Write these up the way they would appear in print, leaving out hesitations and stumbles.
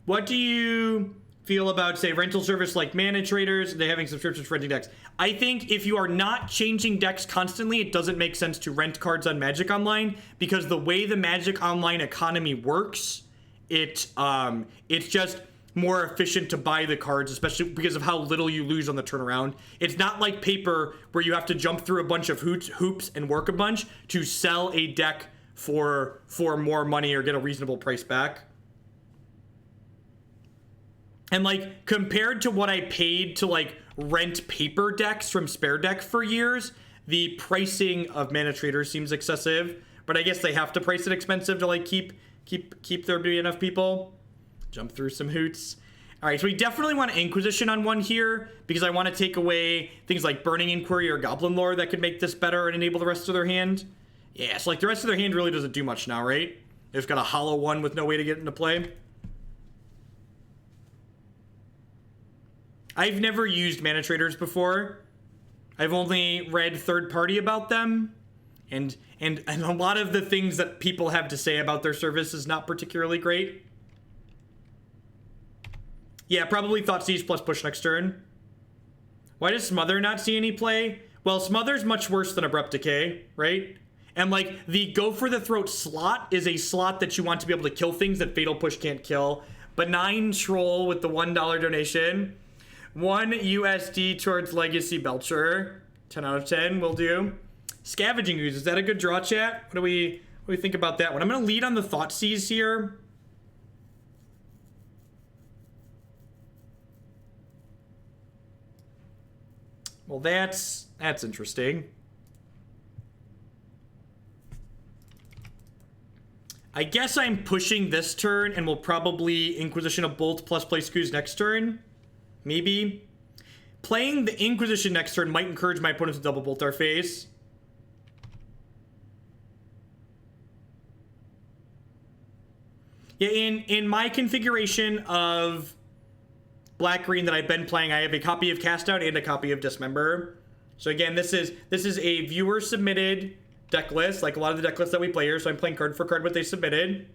What do you feel about, say, rental service like Mana Traders? They having subscriptions for renting decks. I think if you are not changing decks constantly, it doesn't make sense to rent cards on Magic Online, because the way the Magic Online economy works, it's just more efficient to buy the cards, especially because of how little you lose on the turnaround. It's not like paper where you have to jump through a bunch of hoops and work a bunch to sell a deck for more money or get a reasonable price back. And like, compared to what I paid to like rent paper decks from Spare Deck for years, the pricing of Mana Traders seems excessive, but I guess they have to price it expensive to like keep there be enough people. Jump through some hoots. All right, so we definitely want Inquisition on one here, because I want to take away things like Burning Inquiry or Goblin Lore that could make this better and enable the rest of their hand. Yeah, so like the rest of their hand really doesn't do much now, right? They've got a hollow one with no way to get into play. I've never used Mana Traders before. I've only read third party about them, and a lot of the things that people have to say about their service is not particularly great. Yeah, probably Thoughtseize plus push next turn. Why does Smother not see any play? Well, Smother's much worse than Abrupt Decay, right? And like, the Go for the Throat slot is a slot that you want to be able to kill things that Fatal Push can't kill. Benign Troll with the $1 donation. 1 USD towards Legacy Belcher. 10 out of 10 will do. Scavenging Ooze, is that a good draw, chat? What do we think about that one? I'm gonna lead on the Thoughtseize here. Well, that's interesting. I guess I'm pushing this turn, and we'll probably Inquisition of Bolt plus play Scooze next turn. Maybe. Playing the Inquisition next turn might encourage my opponent to double bolt our face. Yeah, in my configuration of black-green that I've been playing, I have a copy of Cast Out and a copy of Dismember. So again, this is a viewer-submitted deck list, like a lot of the deck lists that we play here, so I'm playing card for card what they submitted.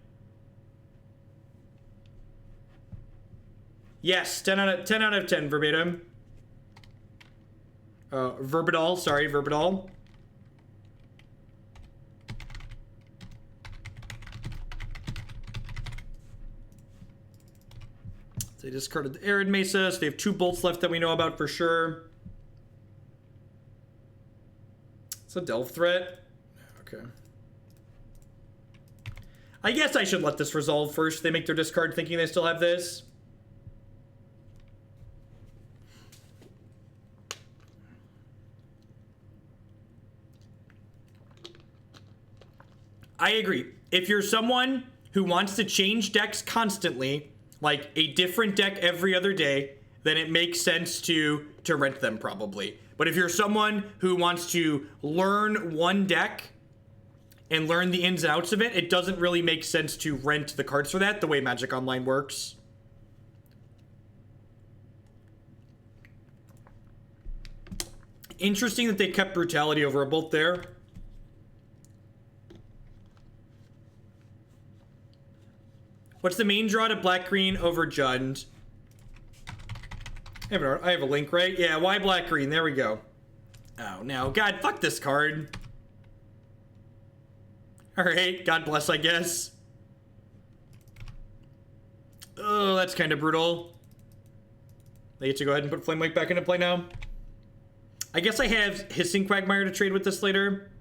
Yes, 10 out of 10 verbatim. Verbidol, sorry, Verbidol. They discarded the Arid Mesa, so they have 2 bolts left that we know about for sure. It's a Delve threat. Okay. I guess I should let this resolve first. They make their discard thinking they still have this. I agree. If you're someone who wants to change decks constantly, like a different deck every other day, then it makes sense to rent them probably. But if you're someone who wants to learn one deck and learn the ins and outs of it, it doesn't really make sense to rent the cards for that, the way Magic Online works. Interesting that they kept Brutality over a Bolt there. What's the main draw to black-green over Jund? I have a link, right? Yeah, why black-green? There we go. Oh, no. God, fuck this card. Alright, God bless, I guess. Oh, that's kind of brutal. They get to go ahead and put Flame Wake back into play now. I guess I have Hissing Quagmire to trade with this later.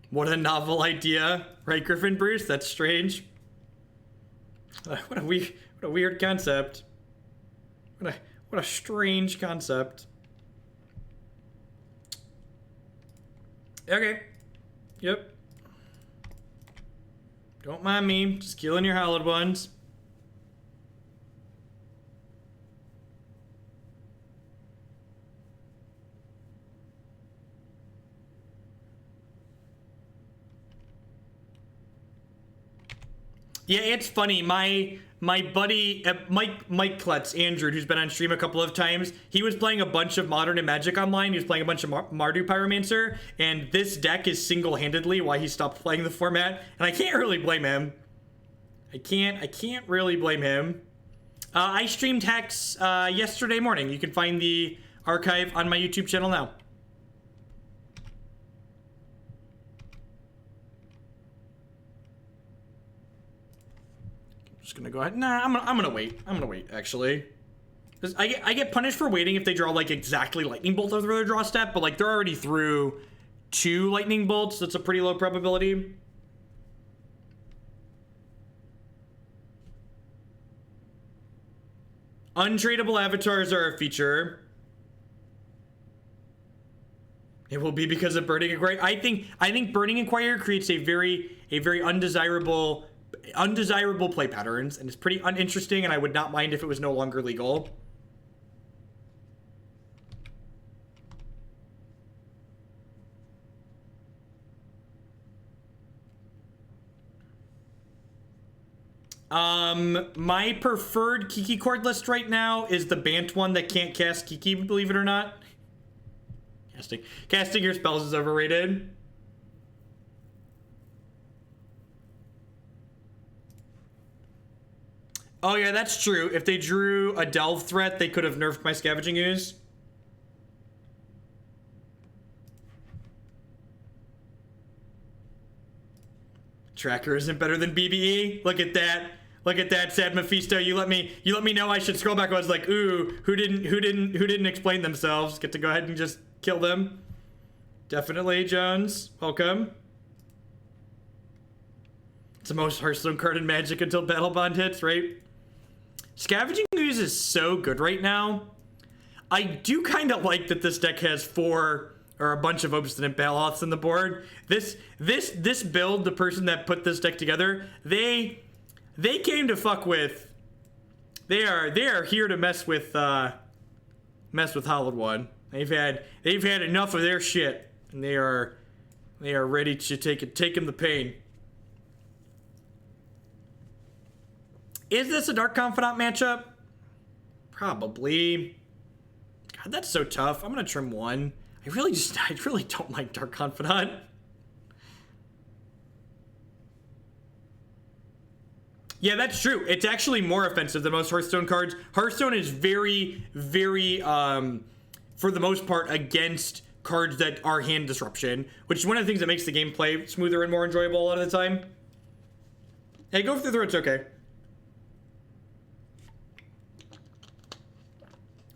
What a novel idea, right, Griffin Bruce? That's strange. What a weird concept. What a strange concept. Okay. Yep. Don't mind me, just killing your hallowed ones. Yeah, it's funny. My buddy Mike Klutz, Andrew, who's been on stream a couple of times, he was playing a bunch of Modern and Magic Online. He was playing a bunch of Mardu Pyromancer, and this deck is single-handedly why he stopped playing the format. And I can't really blame him. I can't really blame him. I streamed Hex yesterday morning. You can find the archive on my YouTube channel now. Just gonna go ahead. Nah, I'm gonna wait. I'm gonna wait, actually. I get punished for waiting if they draw, like, exactly Lightning Bolt over their draw step, but, like, they're already through 2 Lightning Bolts. That's a pretty low probability. Untradeable avatars are a feature. It will be because of Burning Inquiry. I think Burning Inquiry creates a very undesirable play patterns, and it's pretty uninteresting, and I would not mind if it was no longer legal. My preferred Kiki card list right now is the Bant one that can't cast Kiki, believe it or not. Casting your spells is overrated. Oh yeah, that's true. If they drew a Delve threat, they could have nerfed my Scavenging Ooze. Tracker isn't better than BBE. Look at that. Look at that, Sad Mephisto. You let me know I should scroll back. I was like, ooh, who didn't explain themselves? Get to go ahead and just kill them. Definitely, Jones. Welcome. It's the most Hearthstone card in Magic until Battle Bond hits, right? Scavenging Ooze is so good right now. I do kind of like that this deck has 4 or a bunch of Obstinate Baloths on the board. This build, the person that put this deck together, they came to fuck with. They are here to mess with Hollowed One. They've had enough of their shit, and they are ready to take him the pain. Is this a Dark Confidant matchup? Probably. God, that's so tough. I'm gonna trim 1. I really don't like Dark Confidant. Yeah, that's true. It's actually more offensive than most Hearthstone cards. Hearthstone is very, for the most part, against cards that are hand disruption, which is one of the things that makes the gameplay smoother and more enjoyable a lot of the time. Hey, go through the throat's okay.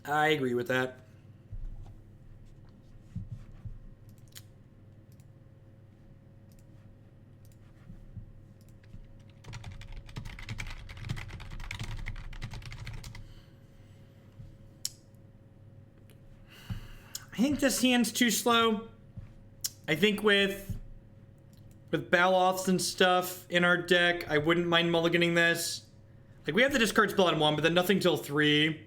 I agree with that. I think this hand's too slow. I think with Baloths and stuff in our deck, I wouldn't mind mulliganing this. Like, we have the discard spell on 1, but then nothing till 3.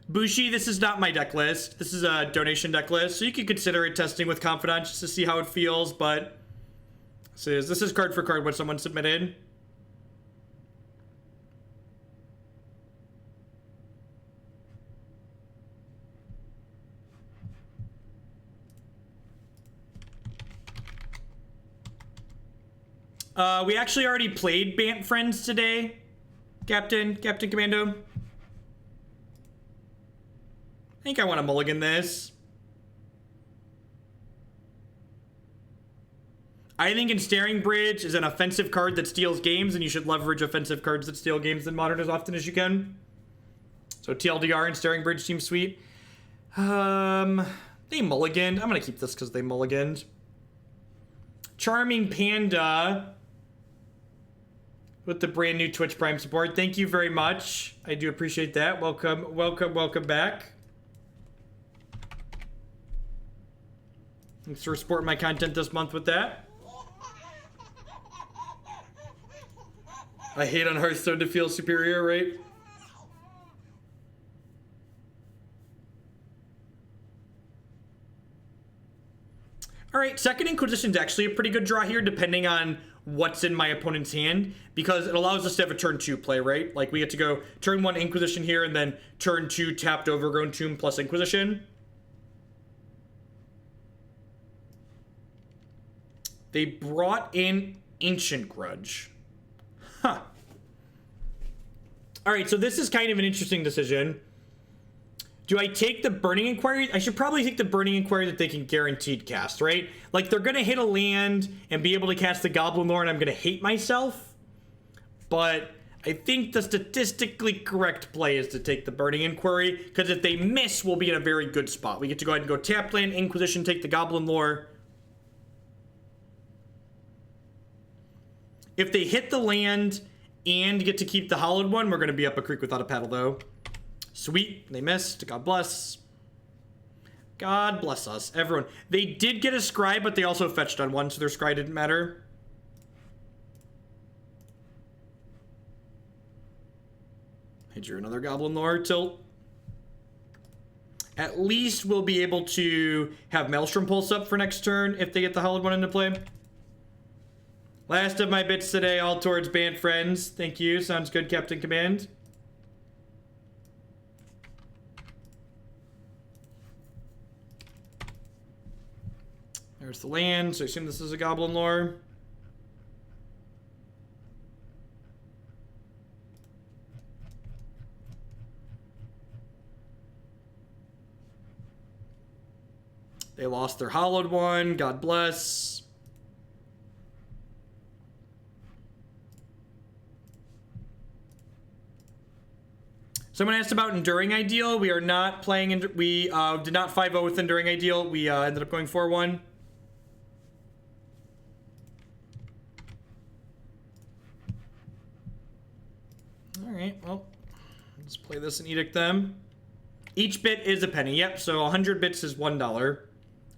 Bushi, this is not my deck list. This is a donation deck list, so you could consider it testing with Confidant just to see how it feels, but this is card for card what someone submitted. We actually already played Bant Friends today, Captain Commando. I think I want to mulligan this. I think Ensnaring Bridge is an offensive card that steals games, and you should leverage offensive cards that steal games in Modern as often as you can. So TLDR and Ensnaring Bridge seems sweet. They mulliganed. I'm going to keep this because they mulliganed. Charming Panda with the brand new Twitch Prime support. Thank you very much. I do appreciate that. Welcome back. Thanks for supporting my content this month with that. I hate on Hearthstone to feel superior, right? All right, second Inquisition's actually a pretty good draw here, depending on what's in my opponent's hand, because it allows us to have a turn 2 play, right? Like, we get to go turn 1 Inquisition here, and then turn 2 tapped Overgrown Tomb plus Inquisition. They brought in Ancient Grudge. Huh. Alright, so this is kind of an interesting decision. Do I take the Burning Inquiry? I should probably take the Burning Inquiry that they can guaranteed cast, right? Like, they're going to hit a land and be able to cast the Goblin Lore, and I'm going to hate myself. But I think the statistically correct play is to take the Burning Inquiry, because if they miss, we'll be in a very good spot. We get to go ahead and go tap land, Inquisition, take the Goblin Lore. If they hit the land and get to keep the Hollowed one, we're going to be up a creek without a paddle, though. Sweet. They missed. God bless. God bless us. Everyone. They did get a Scry, but they also fetched on one, so their Scry didn't matter. I drew another Goblin Lore. Tilt. At least we'll be able to have Maelstrom Pulse up for next turn if they get the Hollowed one into play. Last of my bits today, all towards band friends. Thank you. Sounds good, Captain Command. There's the land, so I assume this is a Goblin Lore. They lost their Hollowed one. God bless. Someone asked about Enduring Ideal. We are not playing. We did not 5-0 with Enduring Ideal. We ended up going 4-1. Alright, well, let's play this and edict them. Each bit is a penny. Yep, so 100 bits is $1.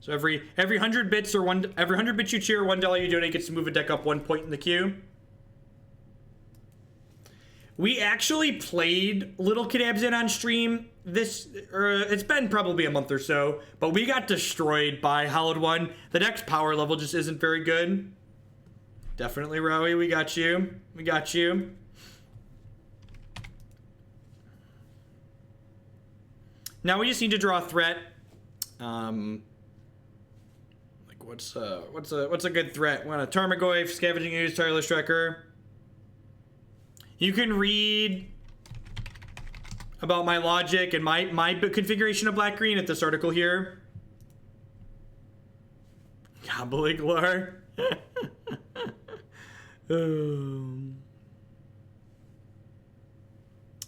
So every 100 bits or every 100 bits you cheer, $1 you donate gets to move a deck up 1 point in the queue. We actually played Little Kid Abzan on stream it's been probably a month or so, but we got destroyed by Hollowed One. The deck's power level just isn't very good. Definitely, Rowie, we got you. We got you. Now we just need to draw a threat. Like what's a good threat? We want a Tarmogoyf, Scavenging Ooze, Tireless Tracker. You can read about my logic and my configuration of black-green at this article here. Gobbling Lore.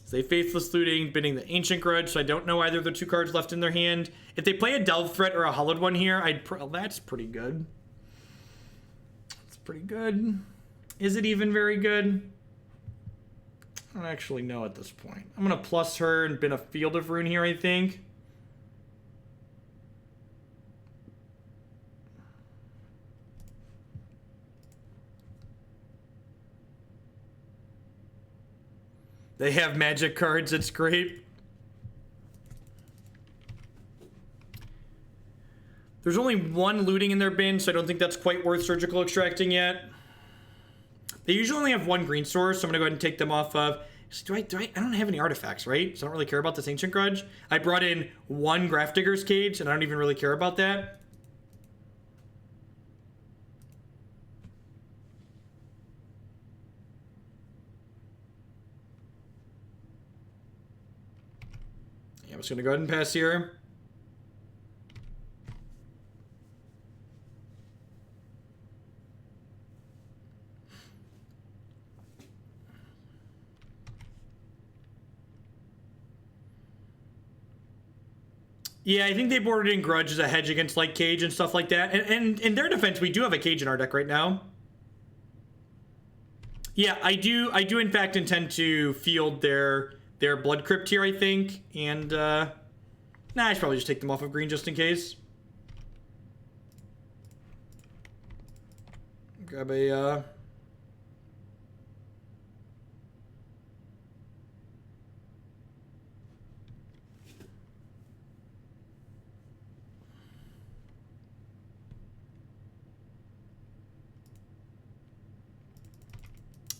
Say Faithless Looting, bidding the Ancient Grudge, so I don't know either of the 2 cards left in their hand. If they play a Delve Threat or a Hollowed one here, that's pretty good. That's pretty good. Is it even very good? I don't actually know at this point. I'm going to plus her and bin a Field of Ruin here, I think. They have magic cards, it's great. There's only 1 looting in their bin, so I don't think that's quite worth surgical extracting yet. They usually only have 1 green source, so I'm gonna go ahead and take them off of. I don't have any artifacts, right? So I don't really care about this Ancient Grudge. I brought in 1 Grafdigger's Cage, and I don't even really care about that. Yeah, I'm just gonna go ahead and pass here. Yeah, I think they boarded in Grudge as a hedge against like Cage and stuff like that. And in their defense, we do have a Cage in our deck right now. Yeah, I do in fact intend to field their Blood Crypt here, I think. And nah, I should probably just take them off of green just in case. Grab a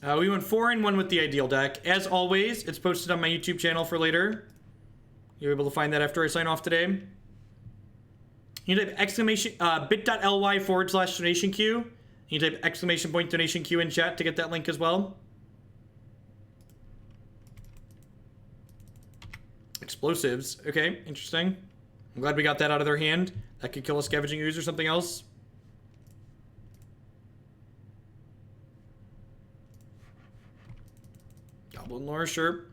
We went 4-1 with the ideal deck. As always, it's posted on my YouTube channel for later. You're able to find that after I sign off today. You type exclamation bit.ly/donation queue. You type exclamation point donation queue in chat to get that link as well. Explosives. Okay, interesting. I'm glad we got that out of their hand. That could kill a Scavenging Ooze or something else. Goblin Lore, sure.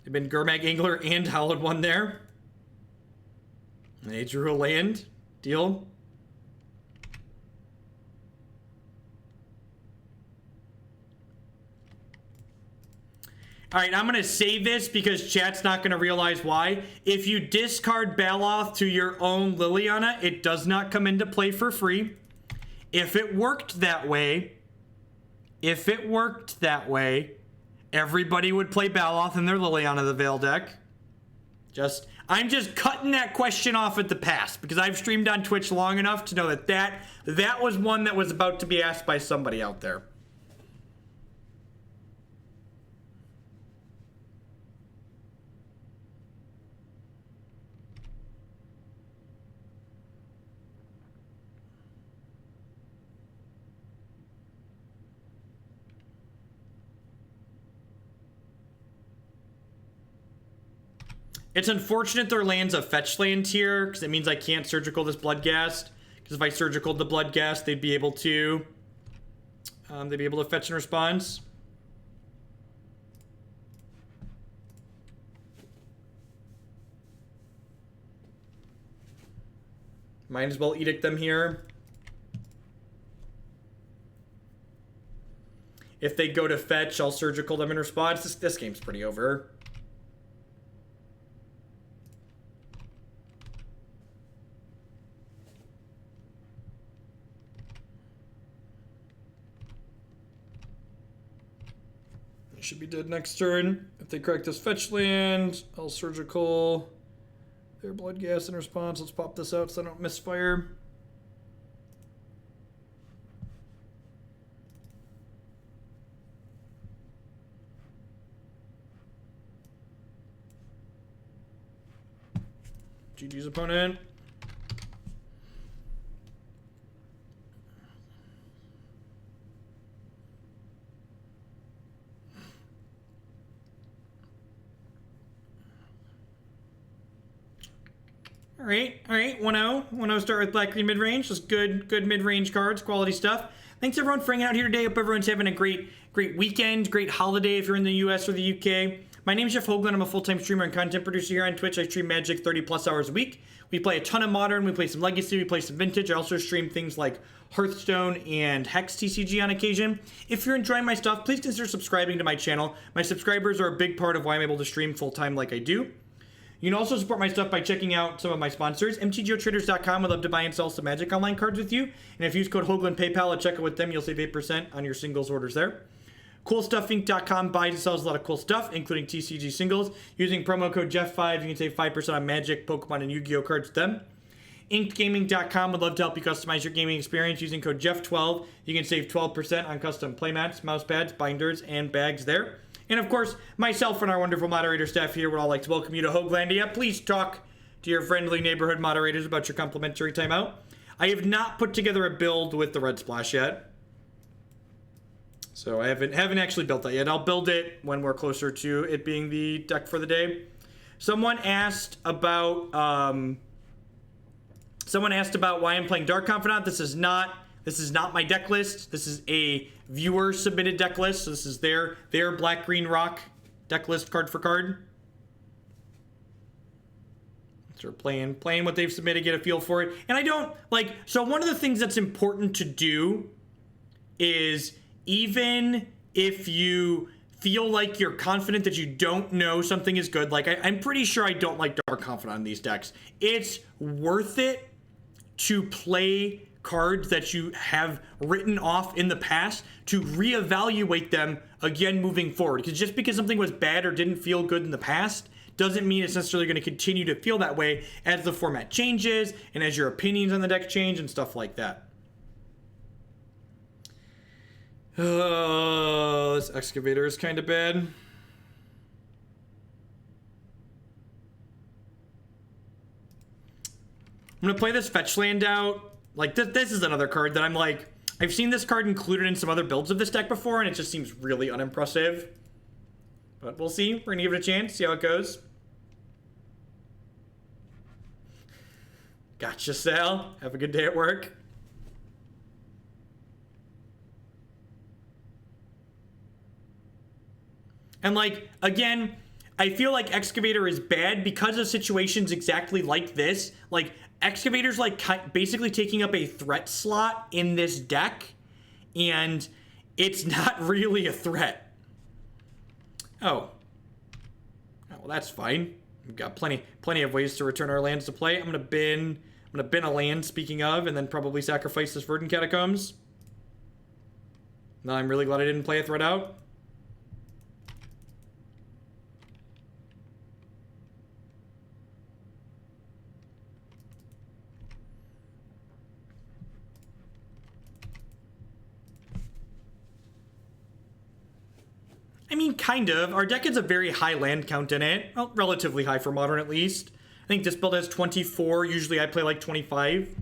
They've been Gurmag Angler and Hallowed One there. And they drew a land. Deal. Alright, I'm going to save this because chat's not going to realize why. If you discard Baloth to your own Liliana, it does not come into play for free. If it worked that way, everybody would play Baloth in their Liliana the Veil deck. I'm just cutting that question off at the pass because I've streamed on Twitch long enough to know that was one that was about to be asked by somebody out there. It's unfortunate their land's a fetch land here, because it means I can't surgical this Bloodghast. Because if I surgicaled the Bloodghast, they'd be able to fetch in response. Might as well edict them here. If they go to fetch, I'll surgical them in response. This game's pretty over. Should be dead next turn. If they crack this fetch land, I'll surgical their Bloodghast in response. Let's pop this out so I don't misfire. GG's opponent. All right, 1-0. 1-0 start with black-green mid-range. Just good mid-range cards, quality stuff. Thanks everyone for hanging out here today. Hope everyone's having a great weekend, great holiday if you're in the US or the UK. My name is Jeff Hoagland. I'm a full-time streamer and content producer here on Twitch. I stream Magic 30+ hours a week. We play a ton of Modern, we play some Legacy, we play some Vintage. I also stream things like Hearthstone and Hex TCG on occasion. If you're enjoying my stuff, please consider subscribing to my channel. My subscribers are a big part of why I'm able to stream full-time like I do. You can also support my stuff by checking out some of my sponsors. MTGOtraders.com would love to buy and sell some Magic Online cards with you. And if you use code Hoagland PayPal at checkout with them, you'll save 8% on your singles orders there. CoolStuffInc.com buys and sells a lot of cool stuff, including TCG singles. Using promo code Jeff5, you can save 5% on Magic, Pokemon, and Yu-Gi-Oh cards with them. InkedGaming.com would love to help you customize your gaming experience. Using code Jeff12, you can save 12% on custom playmats, mousepads, binders, and bags there. And of course, myself and our wonderful moderator staff here would all like to welcome you to Hoaglandia. Please talk to your friendly neighborhood moderators about your complimentary timeout. I have not put together a build with the Red Splash yet. So I haven't actually built that yet. I'll build it when we're closer to it being the deck for the day. Someone asked about why I'm playing Dark Confidant. This is not my deck list. This is a viewer submitted deck list. So this is their Black Green Rock deck list card for card. So we're playing what they've submitted, get a feel for it. And I don't like, so one of the things that's important to do is, even if you feel like you're confident that you don't know something is good, like I'm pretty sure I don't like Dark Confidant on these decks. It's worth it to play cards that you have written off in the past to reevaluate them again moving forward. Because just because something was bad or didn't feel good in the past doesn't mean it's necessarily going to continue to feel that way as the format changes and as your opinions on the deck change and stuff like that. Oh, this excavator is kind of bad. I'm gonna play this fetch land out. Like, this is another card that I'm like, I've seen this card included in some other builds of this deck before, and it just seems really unimpressive. But we'll see. We're gonna give it a chance, see how it goes. Gotcha, Sal. Have a good day at work. And like, again, I feel like Excavator is bad because of situations exactly like this. Like, Excavator's like basically taking up a threat slot in this deck, and it's not really a threat. Oh, well, that's fine. We've got plenty of ways to return our lands to play. I'm gonna bin a land, speaking of, and then probably sacrifice this Verdant Catacombs. Now I'm really glad I didn't play a threat out. I mean, kind of. Our deck has a very high land count in it. Well, relatively high for Modern, at least. I think this build has 24. Usually I play like 25.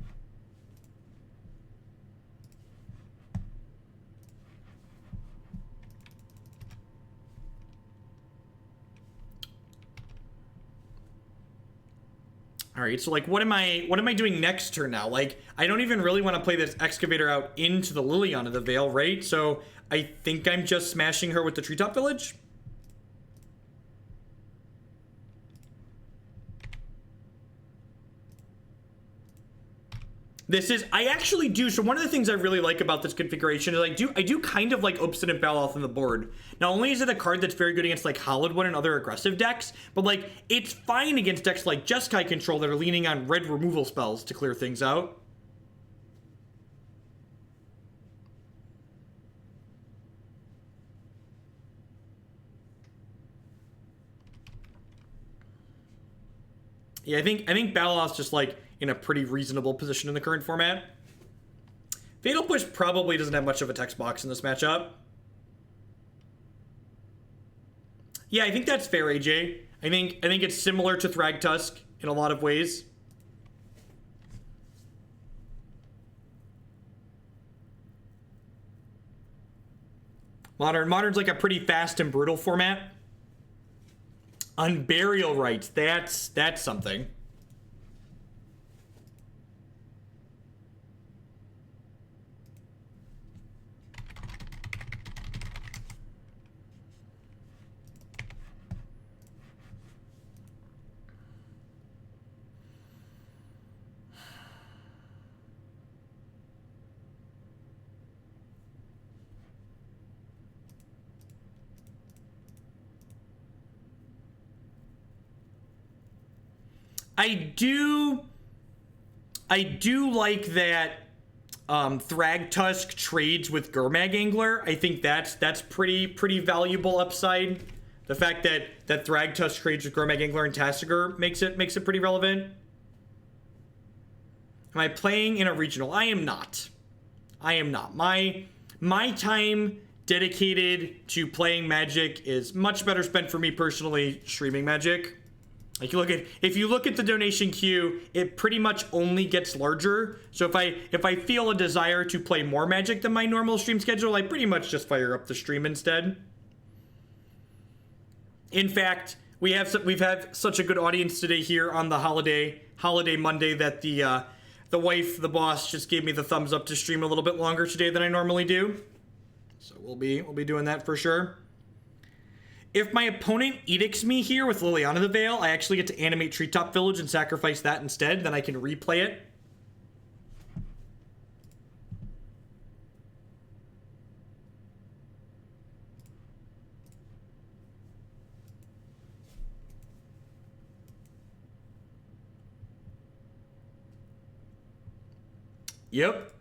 All right, so like, what am I doing next turn now? Like, I don't even really want to play this Excavator out into the Liliana the Veil, right? So I think I'm just smashing her with the Treetop Village. I actually do. So one of the things I really like about this configuration is I do kind of like Obstinate Baloth on the board. Not only is it a card that's very good against like Hollowed One and other aggressive decks, but like it's fine against decks like Jeskai Control that are leaning on red removal spells to clear things out. Yeah, I think Baloth's just like in a pretty reasonable position in the current format. Fatal Push probably doesn't have much of a text box in this matchup. Yeah, I think that's fair, AJ. I think it's similar to Thragtusk in a lot of ways. Modern's like a pretty fast and brutal format. Unburial Rites, that's something. I do like that Thragtusk trades with Gurmag Angler. I think that's pretty valuable upside. The fact that Thragtusk trades with Gurmag Angler and Tasigur makes it pretty relevant. Am I playing in a regional? I am not. My time dedicated to playing Magic is much better spent for me personally streaming Magic. Like, if you look at the donation queue, it pretty much only gets larger. So if I feel a desire to play more Magic than my normal stream schedule, I pretty much just fire up the stream instead. In fact, we've had such a good audience today here on the holiday Monday that the wife, the boss, just gave me the thumbs up to stream a little bit longer today than I normally do. So we'll be doing that for sure. If my opponent edicts me here with Liliana the Veil, I actually get to animate Treetop Village and sacrifice that instead. Then I can replay it. Yep.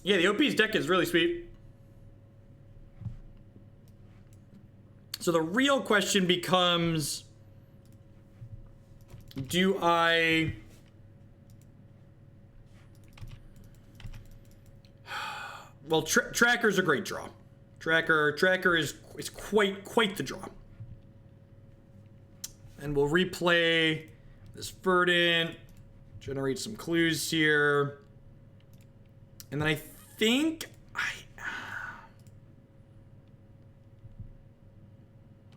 Yeah, the OP's deck is really sweet. So the real question becomes, do I... Well, Tracker's a great draw. Tracker is quite the draw. And we'll replay this Verdant, generate some clues here. And then I think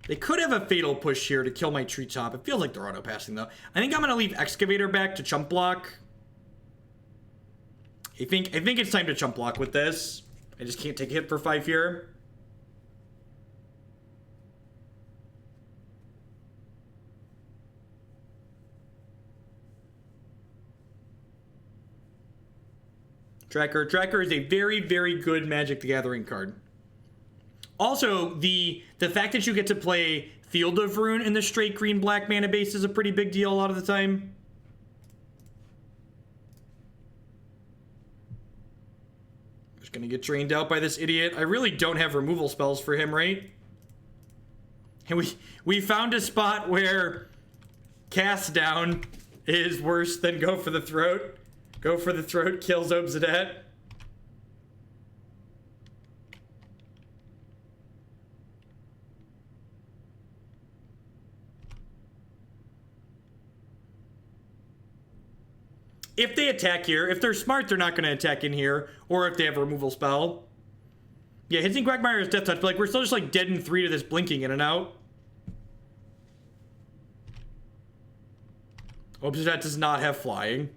they could have a fatal push here to kill my Treetop. It feels like they're auto passing though. I think I'm gonna leave Excavator back to chump block. I think it's time to chump block with this. I just can't take a hit for 5 here. Tracker is a very, very good Magic the Gathering card. Also, the fact that you get to play Field of Ruin in the straight green-black mana base is a pretty big deal a lot of the time. Just gonna get drained out by this idiot. I really don't have removal spells for him, right? And we found a spot where Cast Down is worse than Go for the Throat. Go for the Throat kills Obzedat. If they attack here, if they're smart, they're not going to attack in here. Or if they have a removal spell. Yeah, Hissing Quagmire is Death Touch, but like we're still just like dead in 3 to this blinking in and out. Obzedat does not have flying.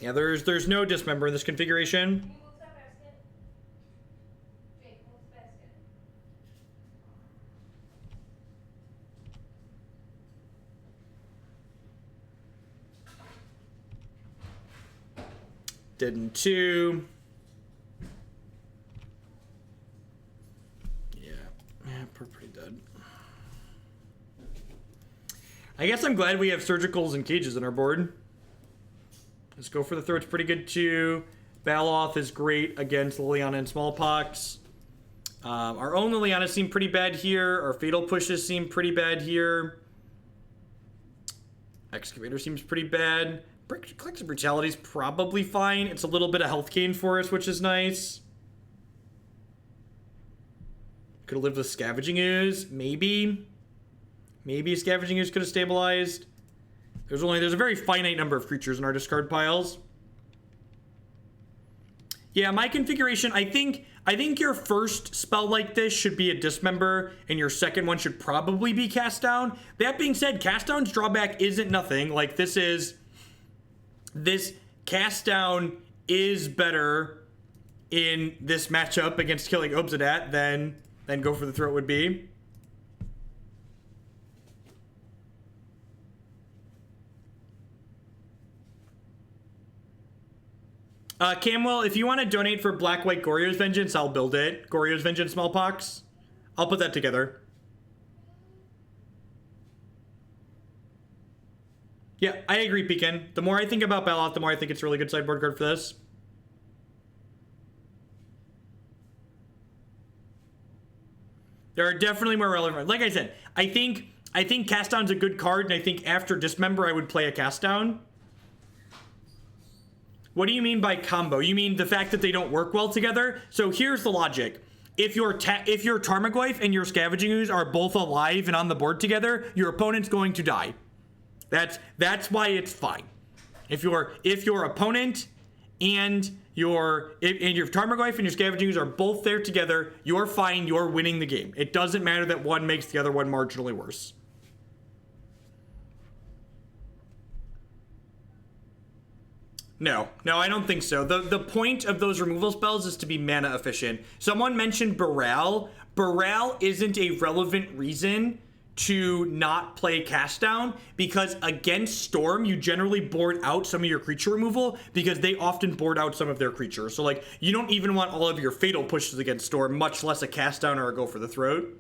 Yeah, there's no Dismember in this configuration. Dead in 2. Yeah, we're pretty dead. I guess I'm glad we have Surgicals and Cages in our board. Let's Go for the Throat's pretty good too. Baloth is great against Liliana and Smallpox. Our own Liliana seem pretty bad here. Our Fatal Pushes seem pretty bad here. Excavator seems pretty bad. Collective Brutality is probably fine. It's a little bit of health gain for us, which is nice. Could have lived with Scavenging Ooze, maybe. Maybe Scavenging Ooze could have stabilized. There's a very finite number of creatures in our discard piles. Yeah, my configuration, I think your first spell like this should be a Dismember, and your second one should probably be Cast Down. That being said, Cast Down's drawback isn't nothing. Like this Cast Down is better in this matchup against killing Obzedat than Go for the Throat would be. Camwell, if you want to donate for Black-White Goryo's Vengeance, I'll build it. Goryo's Vengeance Smallpox. I'll put that together. Yeah, I agree, Pekin. The more I think about Baloth, the more I think it's a really good sideboard card for this. There are definitely more relevant. Like I said, I think Cast Down's a good card, and I think after Dismember, I would play a Cast Down. What do you mean by combo? You mean the fact that they don't work well together? So here's the logic. If your Tarmogoyf and your Scavenging Ooze are both alive and on the board together, your opponent's going to die. That's why it's fine. If your opponent and your Tarmogoyf and your Scavenging Ooze are both there together, you're fine. You're winning the game. It doesn't matter that one makes the other one marginally worse. No, I don't think so. The point of those removal spells is to be mana efficient. Someone mentioned Baral. Baral isn't a relevant reason to not play Cast Down, because against Storm, you generally board out some of your creature removal because they often board out some of their creatures. So, like, you don't even want all of your Fatal Pushes against Storm, much less a Cast Down or a Go for the Throat.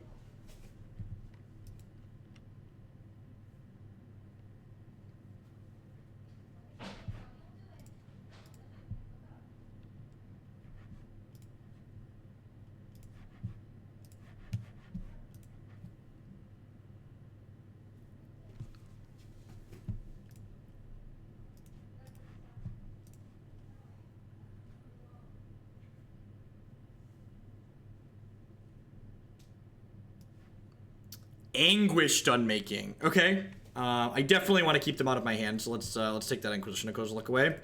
Anguished Unmaking. Okay. I definitely want to keep them out of my hands. So let's take that Inquisition of Kozilek away.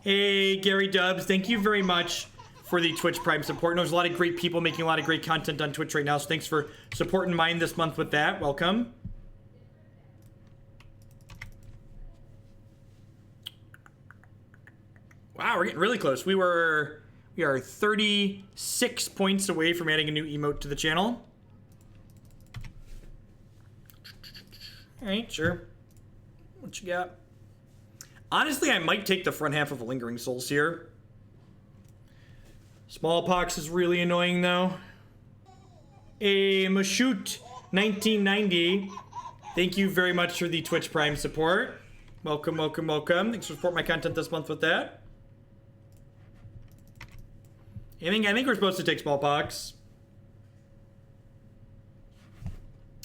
Hey, Gary Dubs, thank you very much for the Twitch Prime support. There's a lot of great people making a lot of great content on Twitch right now, so thanks for supporting mine this month with that. Welcome. Wow, we're getting really close. We are 36 points away from adding a new emote to the channel. All right, sure. What you got? Honestly, I might take the front half of a Lingering Souls here. Smallpox is really annoying, though. Hey, Mashoot 1990. Thank you very much for the Twitch Prime support. Welcome, welcome, welcome. Thanks for supporting my content this month with that. I think we're supposed to take Smallpox.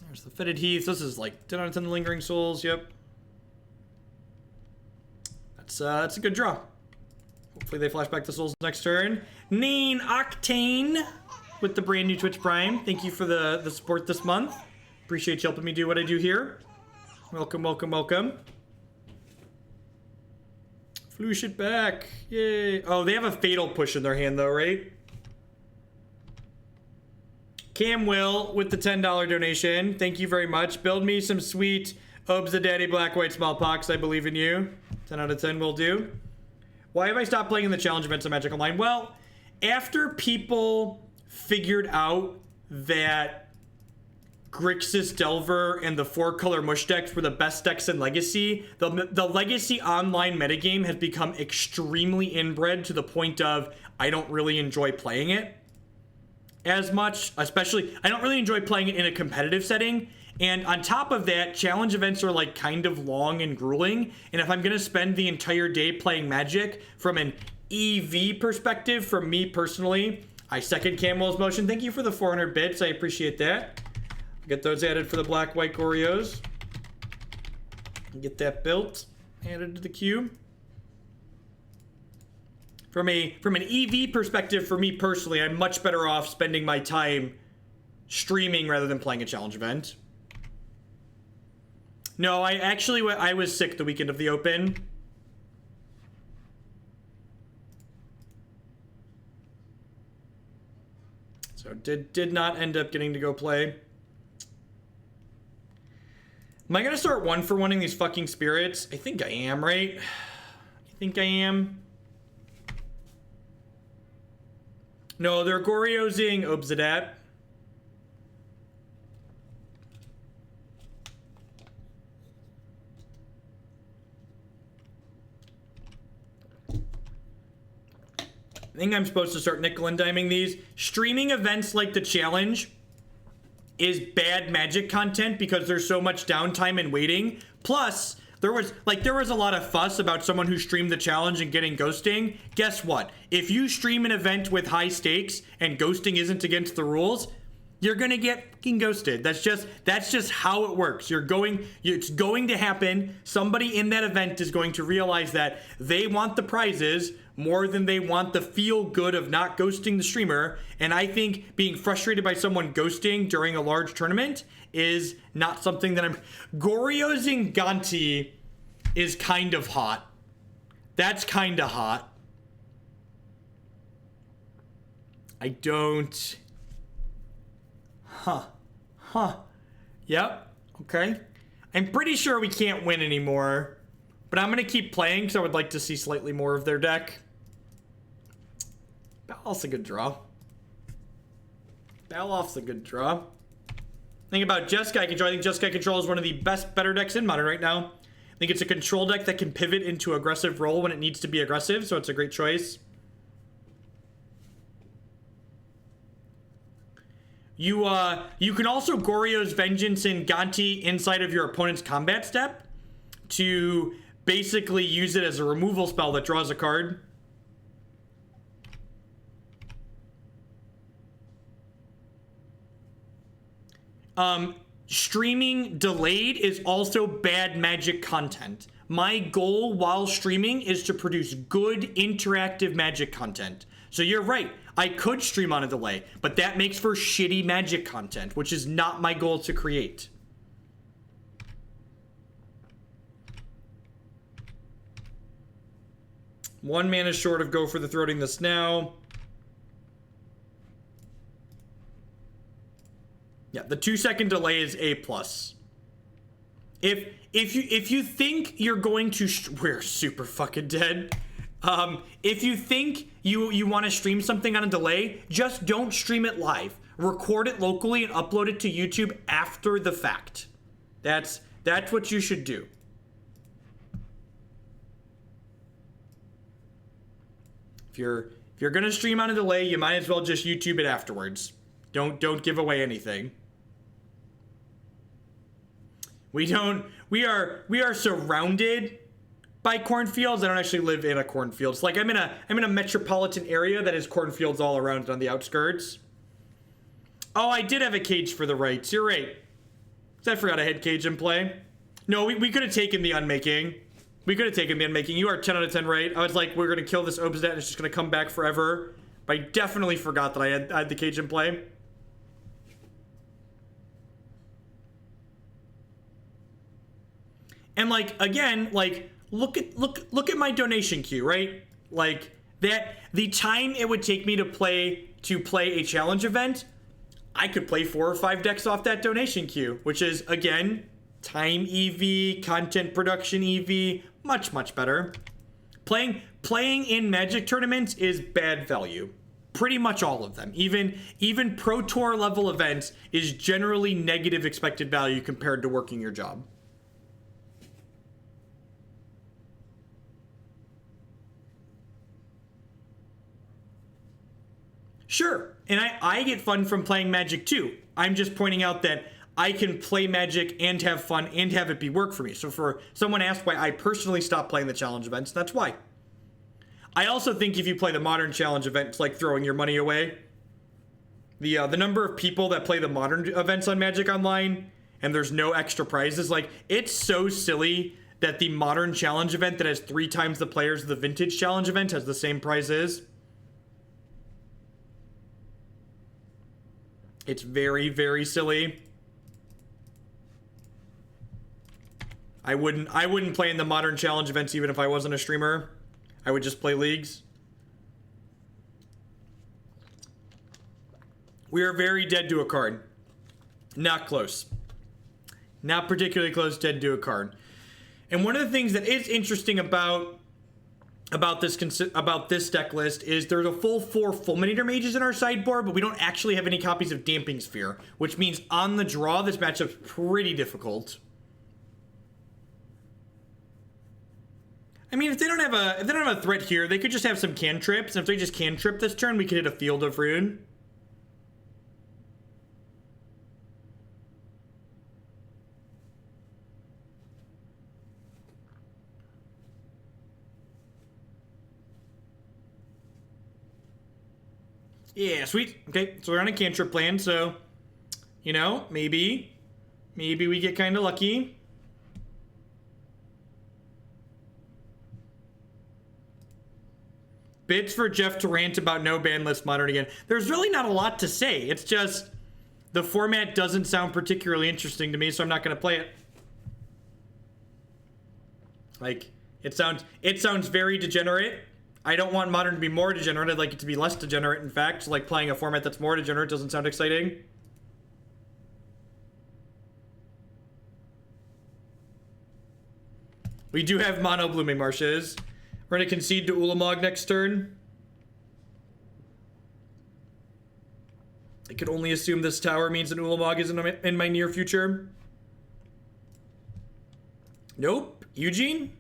There's the Fetid Heath. This is like 10 out of 10 Lingering Souls. Yep. That's a good draw. Hopefully they flash back the souls next turn. Nane Octane with the brand new Twitch Prime. Thank you for the support this month. Appreciate you helping me do what I do here. Welcome, welcome, welcome. Floosh it back. Yay. Oh, they have a Fatal Push in their hand though, right? Cam Will with the $10 donation. Thank you very much. Build me some sweet Obzedat Black White Smallpox. I believe in you. 10 out of 10 will do. Why have I stopped playing in the challenge events on Magic Online? Well, after people figured out that Grixis Delver and the 4-color Mush decks were the best decks in Legacy, the Legacy online metagame has become extremely inbred to the point of I don't really enjoy playing it as much. Especially, I don't really enjoy playing it in a competitive setting. And on top of that, challenge events are like kind of long and grueling. And if I'm going to spend the entire day playing Magic from an EV perspective, from me personally, I second Camwell's motion. Thank you for the 400 bits. I appreciate that. I'll get those added for the black-white Gorios. Get that built, added to the queue. From an EV perspective, for me personally, I'm much better off spending my time streaming rather than playing a challenge event. No, I was sick the weekend of the Open. So did not end up getting to go play. Am I gonna start 1-for-1ing these fucking spirits? I think I am, right? I think I am. No, they're Goriosing Obzedat. I think I'm supposed to start nickel and diming these. Streaming events like the challenge is bad Magic content because there's so much downtime and waiting. Plus, there was a lot of fuss about someone who streamed the challenge and getting ghosting. Guess what? If you stream an event with high stakes and ghosting isn't against the rules, you're gonna get fucking ghosted. That's just how it works. It's going to happen. Somebody in that event is going to realize that they want the prizes more than they want the feel good of not ghosting the streamer. And I think being frustrated by someone ghosting during a large tournament is not something that I'm... Goriosing Gonti is kind of hot. That's kind of hot. I don't... Huh. Yep. Okay. I'm pretty sure we can't win anymore. But I'm going to keep playing because I would like to see slightly more of their deck. Baloth's a good draw. Baloth's a good draw. Think about Jeskai Control. I think Jeskai Control is one of the better decks in Modern right now. I think it's a control deck that can pivot into aggressive role when it needs to be aggressive, so it's a great choice. You can also Goryo's Vengeance and Gonti inside of your opponent's combat step to basically use it as a removal spell that draws a card. Streaming delayed is also bad Magic content. My goal while streaming is to produce good interactive Magic content. So you're right, I could stream on a delay, but that makes for shitty Magic content, which is not my goal to create. One mana short of go for the throating this now. Yeah, the 2-second delay is A+. If you think you're going to we're super fucking dead. If you think you want to stream something on a delay, just don't stream it live. Record it locally and upload it to YouTube after the fact. That's what you should do. If you're gonna stream on a delay, you might as well just YouTube it afterwards. Don't give away anything. We are surrounded by cornfields. I don't actually live in a cornfield. It's like I'm in a metropolitan area that has cornfields all around it on the outskirts. Oh, I did have a cage for the rights. You're right. I forgot I had cage in play. No, we could have taken the unmaking. We could have taken the unmaking. You are 10 out of 10 right. I was like, we're gonna kill this Obzedat and it's just gonna come back forever. But I definitely forgot that I had the cage in play. And like, again, like, look at my donation queue, right? Like, that the time it would take me to play a challenge event, I could play 4 or 5 decks off that donation queue, which is, again, time EV, content production EV, much better. Playing in Magic tournaments is bad value. Pretty much all of them. Even Pro Tour level events is generally negative expected value compared to working your job. Sure, and I get fun from playing Magic too. I'm just pointing out that I can play Magic and have fun and have it be work for me. So for someone asked why I personally stopped playing the challenge events, that's why. I also think if you play the modern challenge event, it's like throwing your money away. The number of people that play the modern events on Magic Online and there's no extra prizes, like, it's so silly that the modern challenge event that has 3 times the players of the vintage challenge event has the same prizes. It's very, very silly. I wouldn't play in the modern challenge events even if I wasn't a streamer. I would just play leagues. We are very dead to a card. Not close. Not particularly close, dead to a card. And one of the things that is interesting about this deck list is there's a full 4 Fulminator Mages in our sideboard, but we don't actually have any copies of Damping Sphere, which means on the draw, this matchup's pretty difficult. I mean, if they don't have a threat here, they could just have some cantrips, and if they just cantrip this turn, we could hit a Field of Ruin. Yeah, sweet. Okay, so we're on a cantrip plan, so, you know, maybe we get kind of lucky. Bits for Jeff to rant about no ban list modern again. There's really not a lot to say. It's just the format doesn't sound particularly interesting to me, so I'm not going to play it. Like, it sounds very degenerate. I don't want Modern to be more degenerate. I'd like it to be less degenerate, in fact. Like, playing a format that's more degenerate doesn't sound exciting. We do have mono Blooming Marshes. We're going to concede to Ulamog next turn. I could only assume this tower means an Ulamog is in my near future. Nope. Eugene?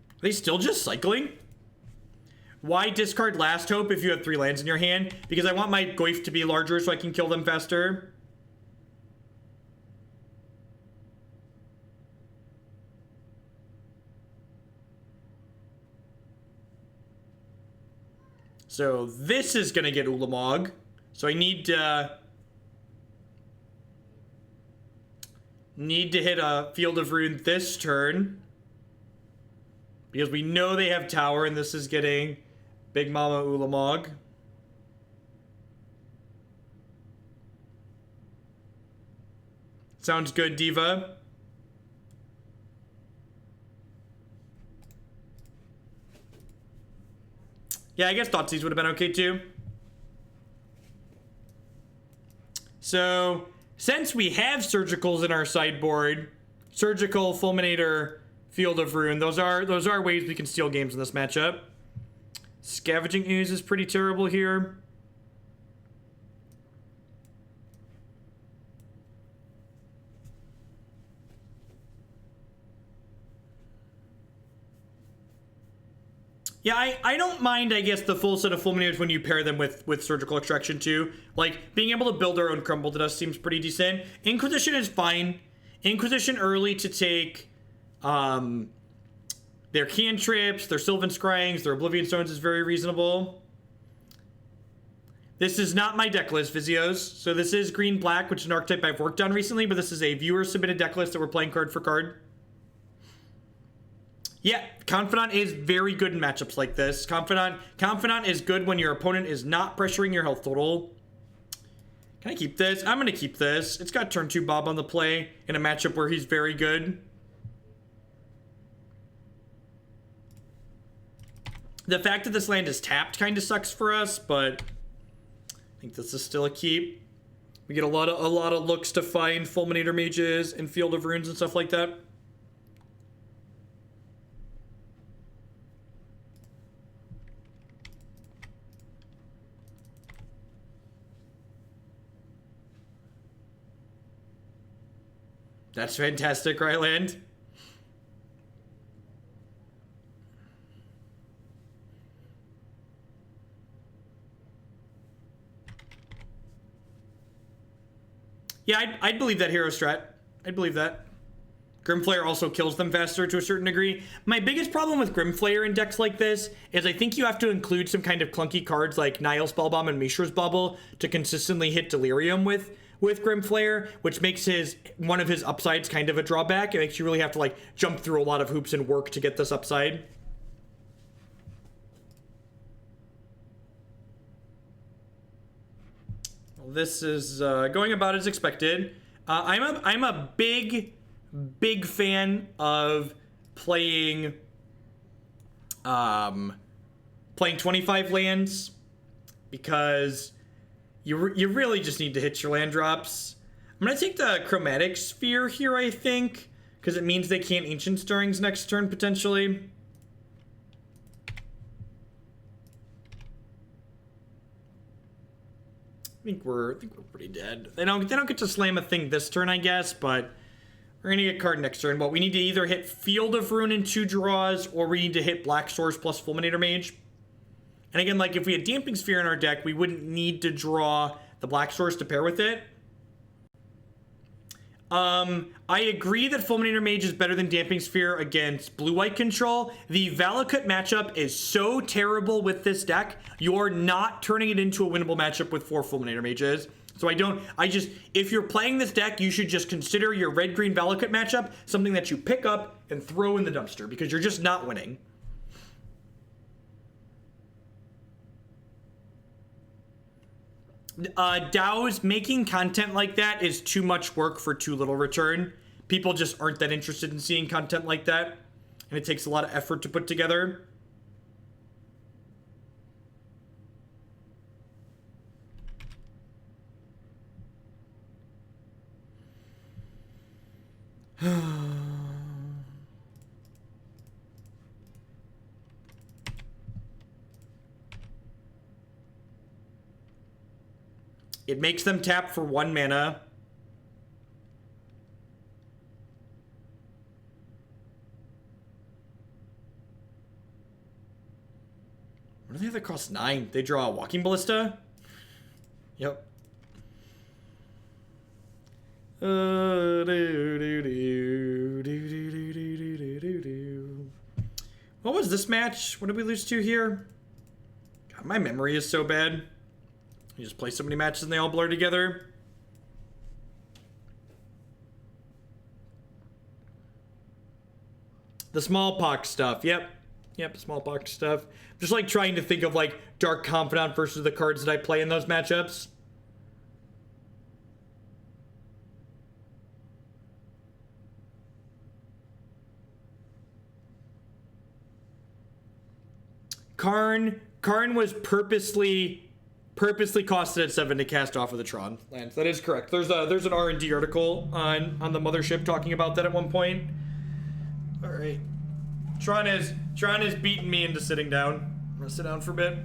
Are they still just cycling? Why discard Last Hope if you have 3 lands in your hand? Because I want my Goyf to be larger so I can kill them faster. So this is going to get Ulamog. So I need to hit a Field of Ruin this turn. Because we know they have tower and this is getting Big Mama Ulamog. Sounds good, Diva. Yeah, I guess Thoughtseize would have been okay too. So, since we have Surgicals in our sideboard, Surgical, Fulminator, Field of Ruin, those are ways we can steal games in this matchup. Scavenging Ooze is pretty terrible here. Yeah, I don't mind, I guess, the full set of Fulminators when you pair them with Surgical Extraction too. Like, being able to build our own Crumble to Dust seems pretty decent. Inquisition is fine. Inquisition early to take their cantrips, their Sylvan Scryings, their Oblivion Stones is very reasonable. This is not my deck list, Vizios. So this is green-black, which is an archetype I've worked on recently, but this is a viewer-submitted deck list that we're playing card for card. Yeah, Confidant is very good in matchups like this. Confidant is good when your opponent is not pressuring your health total. Can I keep this? I'm going to keep this. It's got turn 2 Bob on the play in a matchup where he's very good. The fact that this land is tapped kind of sucks for us, but I think this is still a keep. We get a lot of looks to find Fulminator Mages and Field of Runes and stuff like that. That's fantastic, right, land? Yeah, I'd believe that hero strat. I'd believe that. Grimflayer also kills them faster to a certain degree. My biggest problem with Grimflayer in decks like this is I think you have to include some kind of clunky cards like Nile Spellbomb and Mishra's Bubble to consistently hit Delirium with Grimflayer, which makes one of his upsides kind of a drawback. It makes you really have to like jump through a lot of hoops and work to get this upside. Well, this is going about as expected. I'm a big fan of playing 25 lands because you really just need to hit your land drops. I'm going to take the Chromatic Sphere here, I think, because it means they can't Ancient Stirrings next turn, potentially. I think we're pretty dead. They don't get to slam a thing this turn, I guess, but we're going to get a card next turn. But we need to either hit Field of Ruin in 2 draws, or we need to hit Black Source plus Fulminator Mage. And again, like, if we had Damping Sphere in our deck, we wouldn't need to draw the Black Source to pair with it. I agree that Fulminator Mage is better than Damping Sphere against blue-white control. The Valakut matchup is so terrible with this deck, you're not turning it into a winnable matchup with 4 Fulminator Mages. So if you're playing this deck, you should just consider your red-green Valakut matchup something that you pick up and throw in the dumpster, because you're just not winning. DAOs making content like that is too much work for too little return. People just aren't that interested in seeing content like that, and it takes a lot of effort to put together. It makes them tap for 1 mana. What do they have that costs 9? They draw a Walking Ballista? Yep. What was this match? What did we lose to here? God, my memory is so bad. You just play so many matches and they all blur together. The Smallpox stuff. Yep, Smallpox stuff. Just like trying to think of like Dark Confidant versus the cards that I play in those matchups. Karn was purposely costed at 7 to cast off of the Tron lands. That is correct. There's an R&D article on the mothership talking about that at one point. All right. Tron has beaten me into sitting down. I'm gonna sit down for a bit.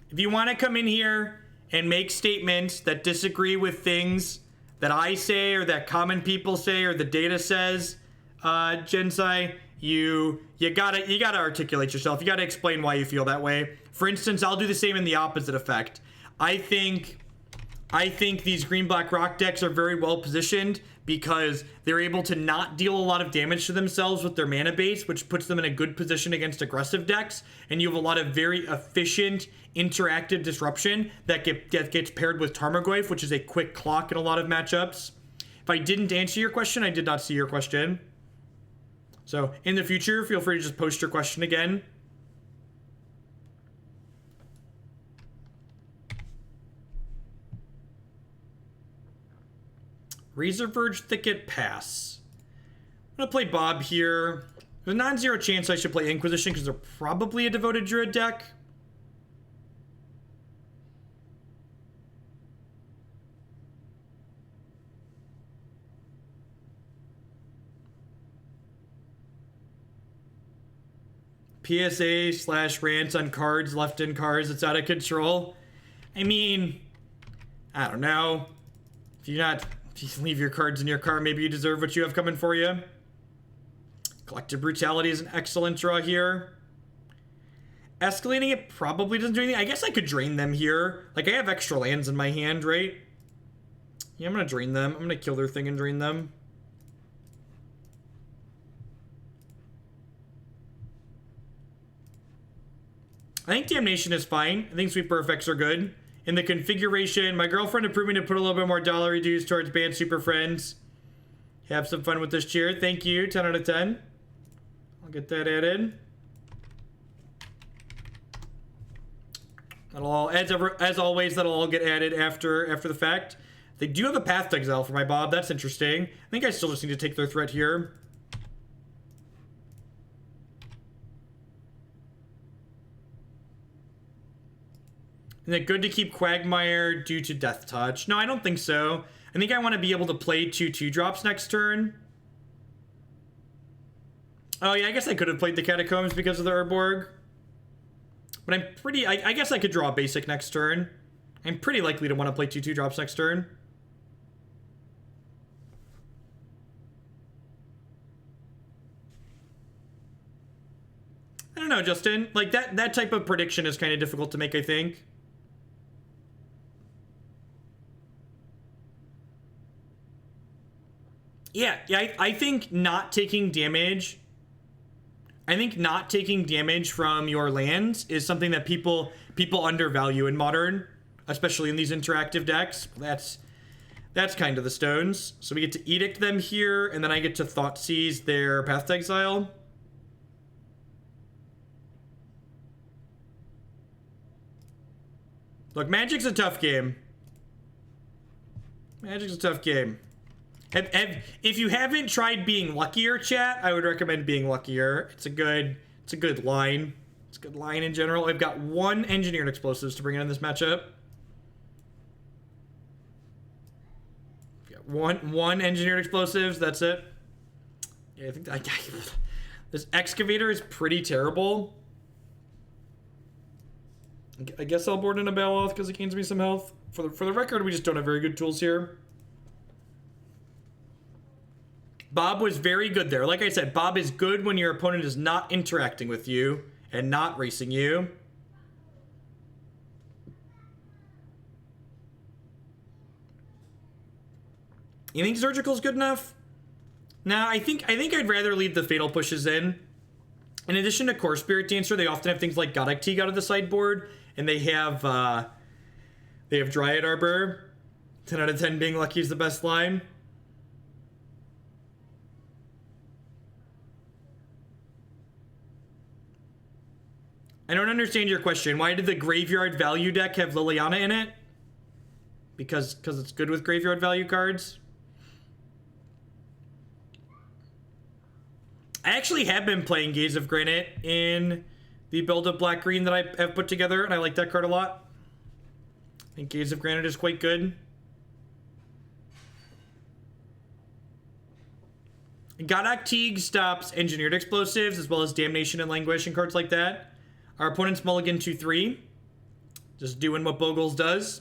If you want to come in here and make statements that disagree with things that I say or that common people say or the data says, Jensai, you gotta articulate yourself. You gotta explain why you feel that way. For instance, I'll do the same in the opposite effect. I think these green-black rock decks are very well positioned because they're able to not deal a lot of damage to themselves with their mana base, which puts them in a good position against aggressive decks, and you have a lot of very efficient interactive disruption that gets paired with Tarmogoyf, which is a quick clock in a lot of matchups. If I didn't answer your question, I did not see your question. So in the future, feel free to just post your question again. Razorverge Thicket pass. I'm gonna play Bob here. There's a non-zero chance I should play Inquisition because they're probably a devoted druid deck. PSA / rants on cards, left in cards. It's out of control. I mean, I don't know. If you leave your cards in your car, maybe you deserve what you have coming for you. Collective Brutality is an excellent draw here. Escalating it probably doesn't do anything. I guess I could drain them here. Like, I have extra lands in my hand, right? Yeah, I'm gonna drain them. I'm gonna kill their thing and drain them. I think Damnation is fine. I think Sweet Perfects are good. In the configuration, my girlfriend approved me to put a little bit more dollar reduce towards Band Super Friends. Have some fun with this cheer. Thank you. 10 out of 10. I'll get that added. That'll all, as always, that'll all get added after the fact. They do have a Path to Exile for my Bob. That's interesting. I think I still just need to take their threat here. Is it good to keep Quagmire due to Death Touch? No, I don't think so. I think I want to be able to play 2/2 drops next turn. Oh yeah, I guess I could have played the Catacombs because of the Urborg. But I'm pretty... I guess I could draw a basic next turn. I'm pretty likely to want to play 2/2 drops next turn. I don't know, Justin. Like, that type of prediction is kind of difficult to make, I think. Yeah, I think not taking damage... I think not taking damage from your lands is something that people undervalue in Modern, especially in these interactive decks. That's kind of the stones. So we get to Edict them here, and then I get to Thoughtseize their Path to Exile. Look, Magic's a tough game. Magic's a tough game. If you haven't tried being luckier, chat, I would recommend being luckier. It's a good line. It's a good line in general. We've got 1 Engineered Explosives to bring in this matchup. We've got one Engineered Explosives. That's it. Yeah, I think this Excavator is pretty terrible. I guess I'll board in a Baloth because it gains me some health. For the record, we just don't have very good tools here. Bob was very good there. Like I said, Bob is good when your opponent is not interacting with you and not racing you. You think Surgical's good enough? Nah, I think I'd rather leave the Fatal Pushes in. In addition to Core Spirit Dancer, they often have things like Goddic Teague out of the sideboard, and they have Dryad Arbor. 10 out of 10 being lucky is the best line. I don't understand your question. Why did the Graveyard Value deck have Liliana in it? Because it's good with Graveyard Value cards. I actually have been playing Gaze of Granite in the build of black-green that I have put together, and I like that card a lot. I think Gaze of Granite is quite good. Goddic Teague stops Engineered Explosives, as well as Damnation and Languish and cards like that. Our opponent's mulligan 2-3. Just doing what Boogles does.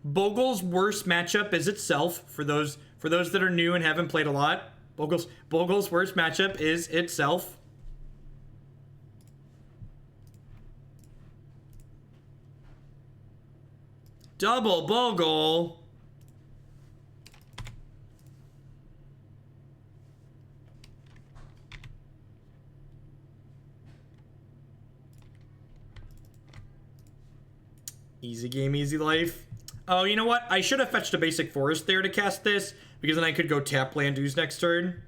Boogles' worst matchup is itself, for those that are new and haven't played a lot. Boogles' worst matchup is itself. Double Bogle. Easy game, easy life. Oh, you know what? I should have fetched a basic forest there to cast this, because then I could go tap land Ooze next turn.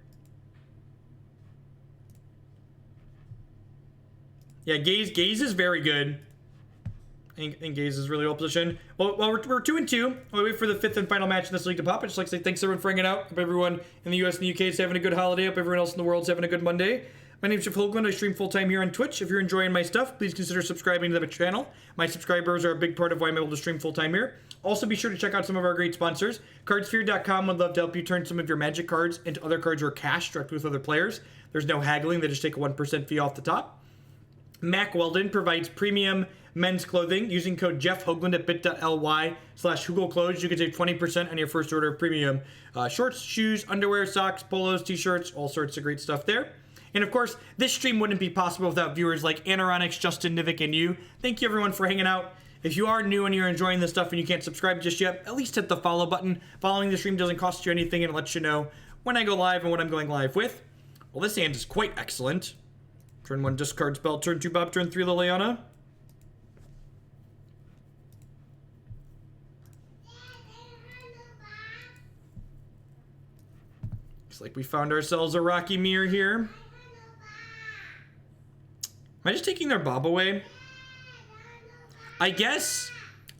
Yeah, Gaze is very good. I think Gaze is really well positioned. Well, we're 2-2. While we wait for the 5th and final match in this league to pop, I'd just like to say thanks everyone for hanging out. Hope everyone in the US and the UK is having a good holiday. Hope everyone else in the world is having a good Monday. My name is Jeff Hoagland. I stream full-time here on Twitch. If you're enjoying my stuff, please consider subscribing to the channel. My subscribers are a big part of why I'm able to stream full-time here. Also, be sure to check out some of our great sponsors. Cardsphere.com would love to help you turn some of your Magic cards into other cards or cash directly with other players. There's no haggling. They just take a 1% fee off the top. Mack Weldon provides premium men's clothing. Using code JeffHoagland at bit.ly/HoogleClothes, you can save 20% on your first order of premium shorts, shoes, underwear, socks, polos, t-shirts, all sorts of great stuff there. And of course, this stream wouldn't be possible without viewers like Anaronix, Justin, Nivik, and you. Thank you everyone for hanging out. If you are new and you're enjoying this stuff and you can't subscribe just yet, at least hit the follow button. Following the stream doesn't cost you anything and it lets you know when I go live and what I'm going live with. Well, this hand is quite excellent. Turn 1 discard spell, turn 2 Bob, turn 3 Liliana. Looks like we found ourselves a Rocky Mirror here. Am I just taking their Bob away? I guess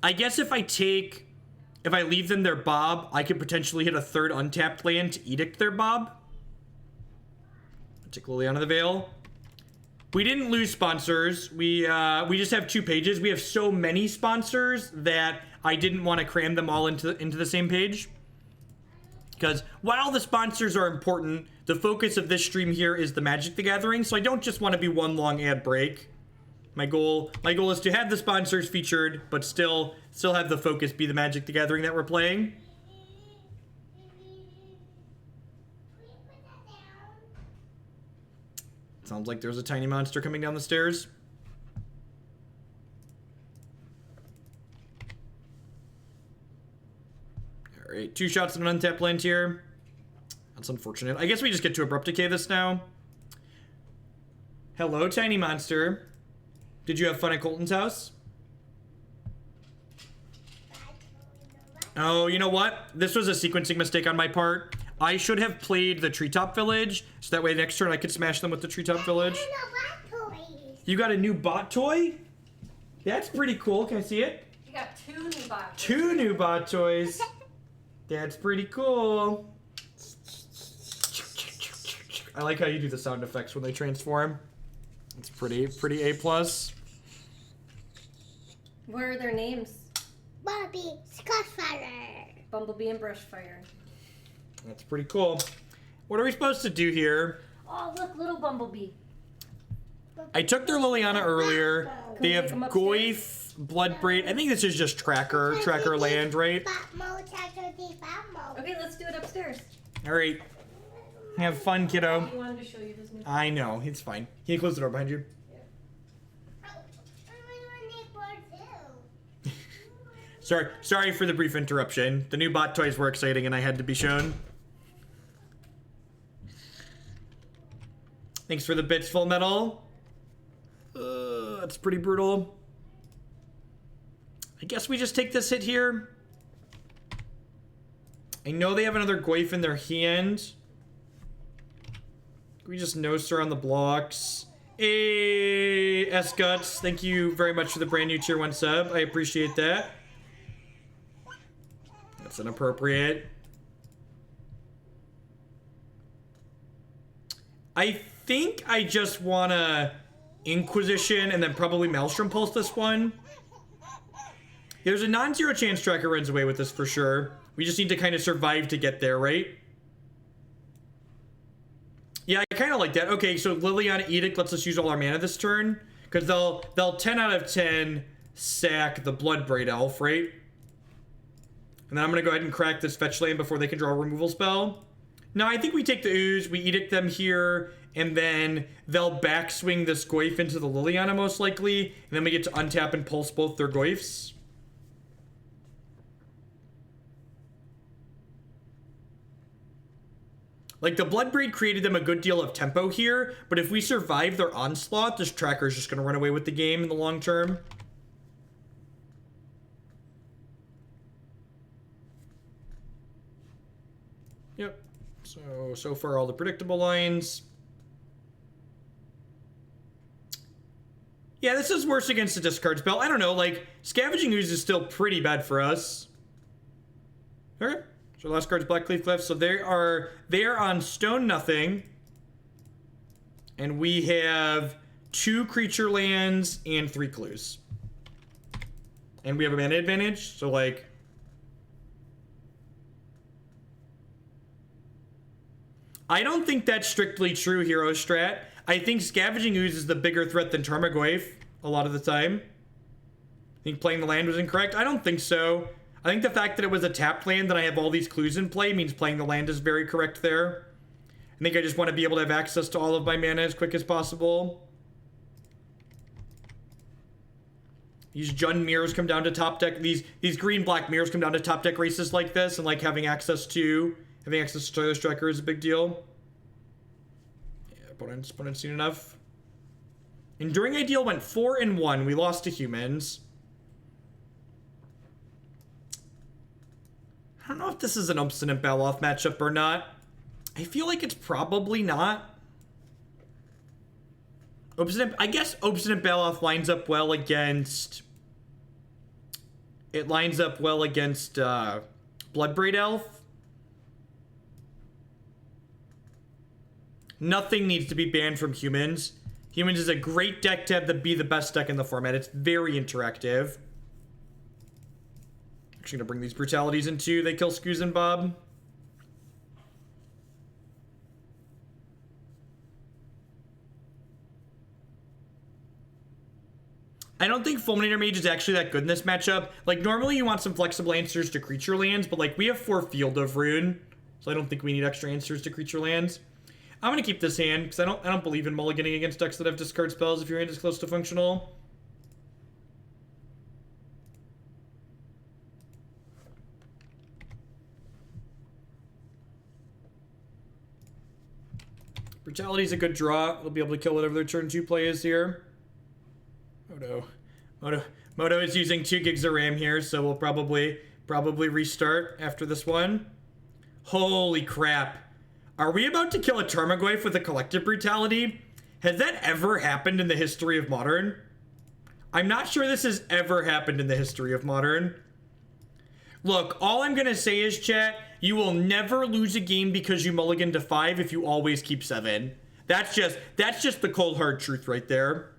if I leave them their Bob, I could potentially hit a 3rd untapped land to edict their Bob. Take Liliana the Veil. We didn't lose sponsors. We just have 2 pages. We have so many sponsors that I didn't want to cram them all into the same page. Because while the sponsors are important, the focus of this stream here is the Magic the Gathering, so I don't just want to be one long ad break. My goal is to have the sponsors featured, but still have the focus be the Magic the Gathering that we're playing. Sounds like there's a tiny monster coming down the stairs. Alright, 2 shots and an untapped land here. That's unfortunate. I guess we just get to Abrupt Decay this now. Hello, tiny monster. Did you have fun at Colton's house? Oh, you know what? This was a sequencing mistake on my part. I should have played the Treetop Village, so that way next turn I could smash them with the Treetop Village. You got a new bot toy? That's pretty cool. Can I see it? You got 2 new bot toys. 2 new bot toys. That's pretty cool. I like how you do the sound effects when they transform. It's pretty A plus. What are their names? Bumblebee, Scottfire. Bumblebee and Brushfire. That's pretty cool. What are we supposed to do here? Oh, look, little Bumblebee. I took their Liliana earlier. They have Can we take 'em Goyf, Bloodbraid. I think this is just Tracker land, right? Okay, let's do it upstairs. All right. Have fun, kiddo. He wanted to show you his new. I know, it's fine. Can you close the door behind you? Sorry for the brief interruption. The new bot toys were exciting and I had to be shown. Thanks for the bits, Full Metal. That's pretty brutal. I guess we just take this hit here. I know they have another Goyf in their hand. We just no-sir on the blocks. Hey, S-Guts. Thank you very much for the brand new tier 1 sub. I appreciate that. That's inappropriate. I think I just wanna Inquisition and then probably Maelstrom Pulse this one. There's a non-zero chance Tracker runs away with this for sure. We just need to kind of survive to get there, right? Yeah, I kind of like that. Okay, so Liliana Edict lets us use all our mana this turn. Because they'll 10 out of 10 sack the Bloodbraid Elf, right? And then I'm going to go ahead and crack this fetch land before they can draw a removal spell. No, I think we take the Ooze, we Edict them here, and then they'll backswing this Goyf into the Liliana most likely. And then we get to untap and pulse both their Goyfs. Like, the Bloodbraid created them a good deal of tempo here, but if we survive their onslaught, this Tracker is just going to run away with the game in the long term. Yep. So far all the predictable lines. Yeah, this is worse against the discard spell. I don't know, like, Scavenging Ooze is still pretty bad for us. Alright. So last card's Blackcleave Cliff. So they are on stone nothing. And we have 2 creature lands and 3 clues. And we have a mana advantage. So like, I don't think that's strictly true, Hero Strat. I think Scavenging Ooze is the bigger threat than Tarmogoyf a lot of the time. I think playing the land was incorrect. I don't think so. I think the fact that it was a tapped land that I have all these clues in play means playing the land is very correct there. I think I just want to be able to have access to all of my mana as quick as possible. These Jund mirrors come down to top deck. These green-black mirrors come down to top deck races like this, and like having access to Tireless Tracker is a big deal. Yeah, opponent's seen enough. Enduring Ideal went 4-1. We lost to humans. I don't know if this is an Obstinate Baloth matchup or not. I feel like it's probably not. I guess Obstinate Baloth lines up well against... It lines up well against Bloodbraid Elf. Nothing needs to be banned from humans. Humans is a great deck to have to be the best deck in the format. It's very interactive. Actually gonna bring these brutalities in too. They kill Scooz and Bob. I don't think Fulminator Mage is actually that good in this matchup. Like, normally you want some flexible answers to creature lands, but like, we have 4 Field of Ruin, so I don't think we need extra answers to creature lands. I'm gonna keep this hand, because I don't believe in mulliganing against decks that have discard spells if your hand is close to functional. Brutality's a good draw. They'll be able to kill whatever their turn 2 play is here. Moto is using 2 gigs of RAM here, so we'll probably restart after this one. Holy crap. Are we about to kill a Tarmogoyf with a Collective Brutality? Has that ever happened in the history of Modern? I'm not sure this has ever happened in the history of Modern. Look, all I'm gonna say is, chat, you will never lose a game because you mulligan to 5 if you always keep 7. That's just the cold hard truth right there.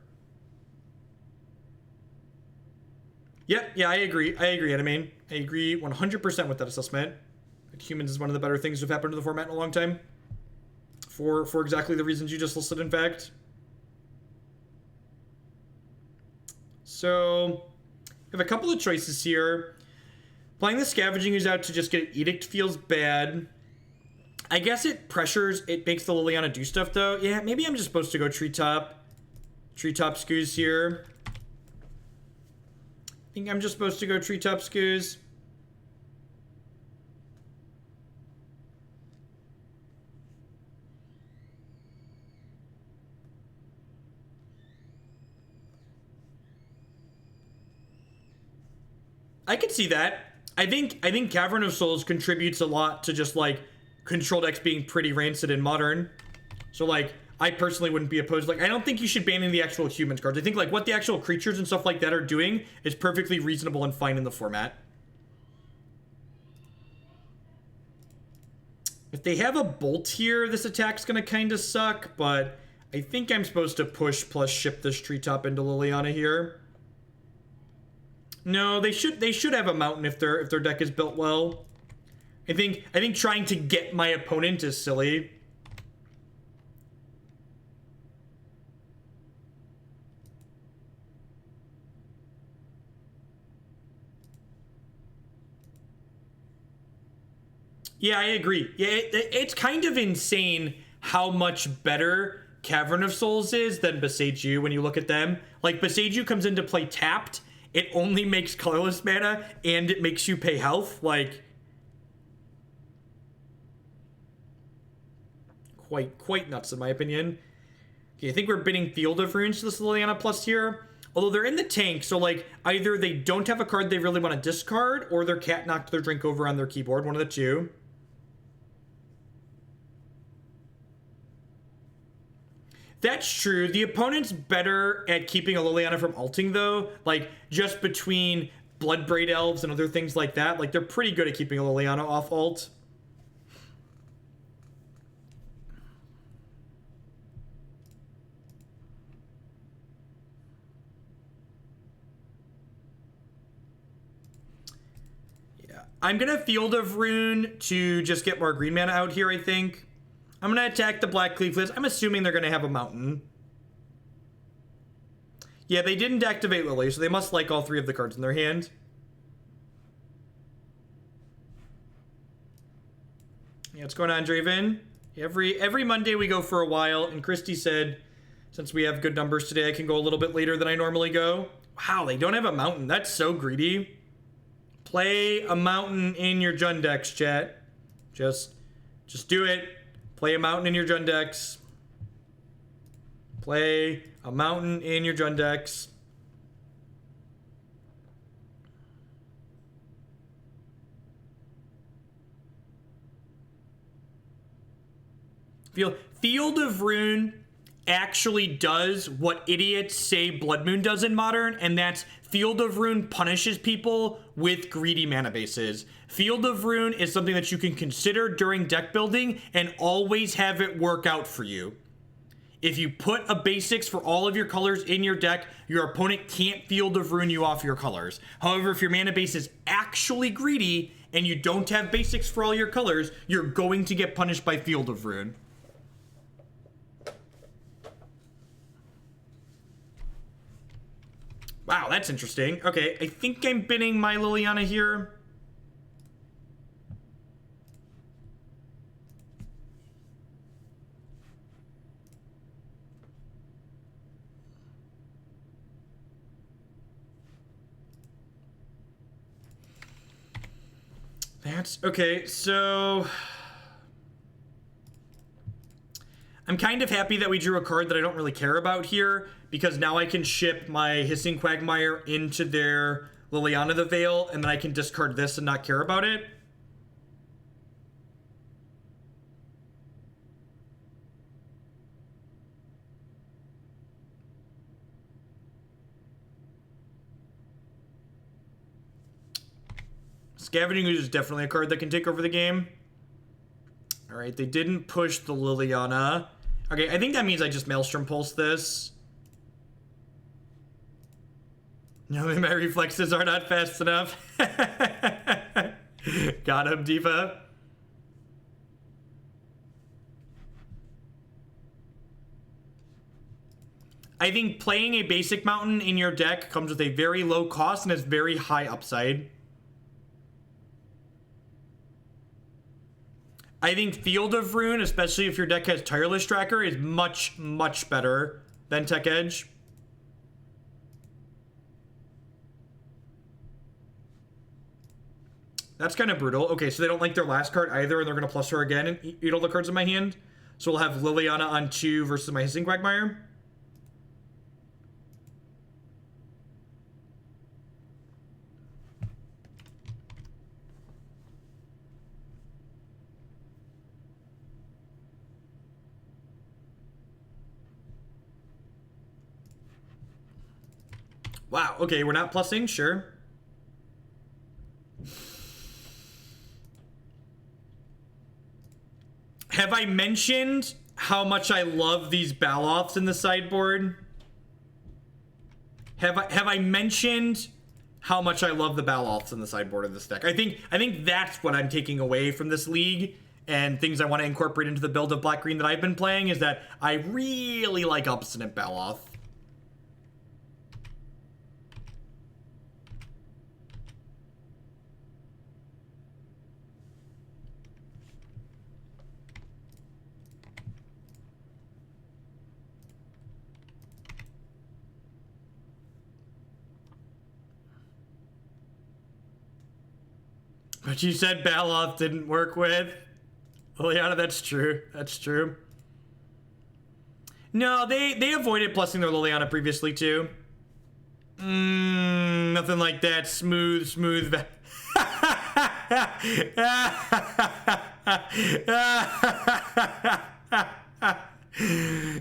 Yeah, I agree, Anime. I agree 100% with that assessment. Humans is one of the better things to have happened to the format in a long time. For exactly the reasons you just listed, in fact. So, I have a couple of choices here. Playing the Scavenging Ooze out to just get an Edict feels bad. I guess it makes the Liliana do stuff, though. Yeah, maybe I'm just supposed to go Treetop Scooze here. I think I'm just supposed to go Treetop Scooze. I could see that. I think Cavern of Souls contributes a lot to just like control decks being pretty rancid in Modern. So like I personally wouldn't be opposed. Like I don't think you should ban in the actual humans cards. I think like what the actual creatures and stuff like that are doing is perfectly reasonable and fine in the format. If they have a bolt here, this attack's gonna kind of suck, but I think I'm supposed to push plus ship this Treetop into Liliana here. No, they should have a mountain if their deck is built well. I think trying to get my opponent is silly. Yeah, I agree. Yeah, it's kind of insane how much better Cavern of Souls is than Boseiju when you look at them. Like, Boseiju comes into play tapped, it only makes colorless mana, and it makes you pay health. Like, quite nuts in my opinion. Okay, I think we're bidding Field of Runes to this Liliana plus here. Although they're in the tank, so like, either they don't have a card they really want to discard, or their cat knocked their drink over on their keyboard, one of the two. That's true. The opponent's better at keeping a Liliana from ulting, though. Like, just between Bloodbraid Elves and other things like that. Like, they're pretty good at keeping a Liliana off ult. Yeah. I'm gonna Field of Rune to just get more green mana out here, I think. I'm going to attack the Black Cleaveless. I'm assuming they're going to have a mountain. Yeah, they didn't activate Lily, so they must like all three of the cards in their hand. Yeah, what's going on, Draven? Every Monday we go for a while, and Christy said, since we have good numbers today, I can go a little bit later than I normally go. Wow, they don't have a mountain. That's so greedy. Play a mountain in your Jund decks, chat. Just do it. Play a mountain in your Jund decks. Play a mountain in your Jund decks. Field of Rune actually does what idiots say Blood Moon does in Modern, and that's Field of Rune punishes people with greedy mana bases. Field of Rune is something that you can consider during deck building and always have it work out for you. If you put a basics for all of your colors in your deck, your opponent can't Field of Rune you off your colors. However, if your mana base is actually greedy and you don't have basics for all your colors, you're going to get punished by Field of Rune. Wow, that's interesting. Okay, I think I'm binning my Liliana here. That's okay, so I'm kind of happy that we drew a card that I don't really care about here, because now I can ship my Hissing Quagmire into their Liliana the Veil, and then I can discard this and not care about it. Scavenging Ooze is definitely a card that can take over the game. Alright, they didn't push the Liliana. Okay, I think that means I just Maelstrom Pulse this. No, my reflexes are not fast enough. Got him, Diva. I think playing a basic mountain in your deck comes with a very low cost and has very high upside. I think Field of Rune, especially if your deck has Tireless Tracker, is much, much better than Tech Edge. That's kind of brutal. Okay, so they don't like their last card either, and they're going to plus her again and eat all the cards in my hand. So we'll have Liliana on 2 versus my Hissing Quagmire. Wow, okay, we're not plussing, sure. Have I mentioned how much I love these Baloths in the sideboard? Have I mentioned how much I love the Baloths in the sideboard of this deck? I think that's what I'm taking away from this league and things I want to incorporate into the build of Black-Green that I've been playing is that I really like Obstinate Baloth. But you said Baloth didn't work with Liliana. That's true. That's true. No, they avoided plussing their Liliana previously too. Nothing like that. Smooth.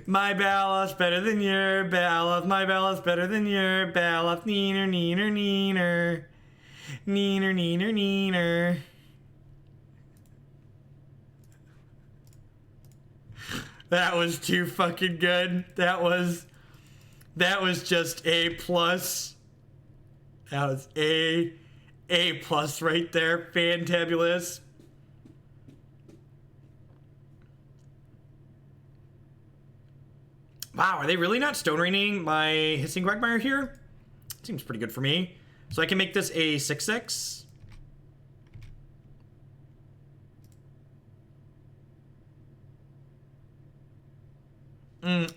My Baloth's better than your Baloth. My Baloth's better than your Baloth. Neener, neener, neener. Neener, neener, neener. That was too fucking good. That was just A plus. That was A plus right there. Fantabulous. Wow, are they really not stone raining my Hissing Quagmire here? Seems pretty good for me. So I can make this a 6/6.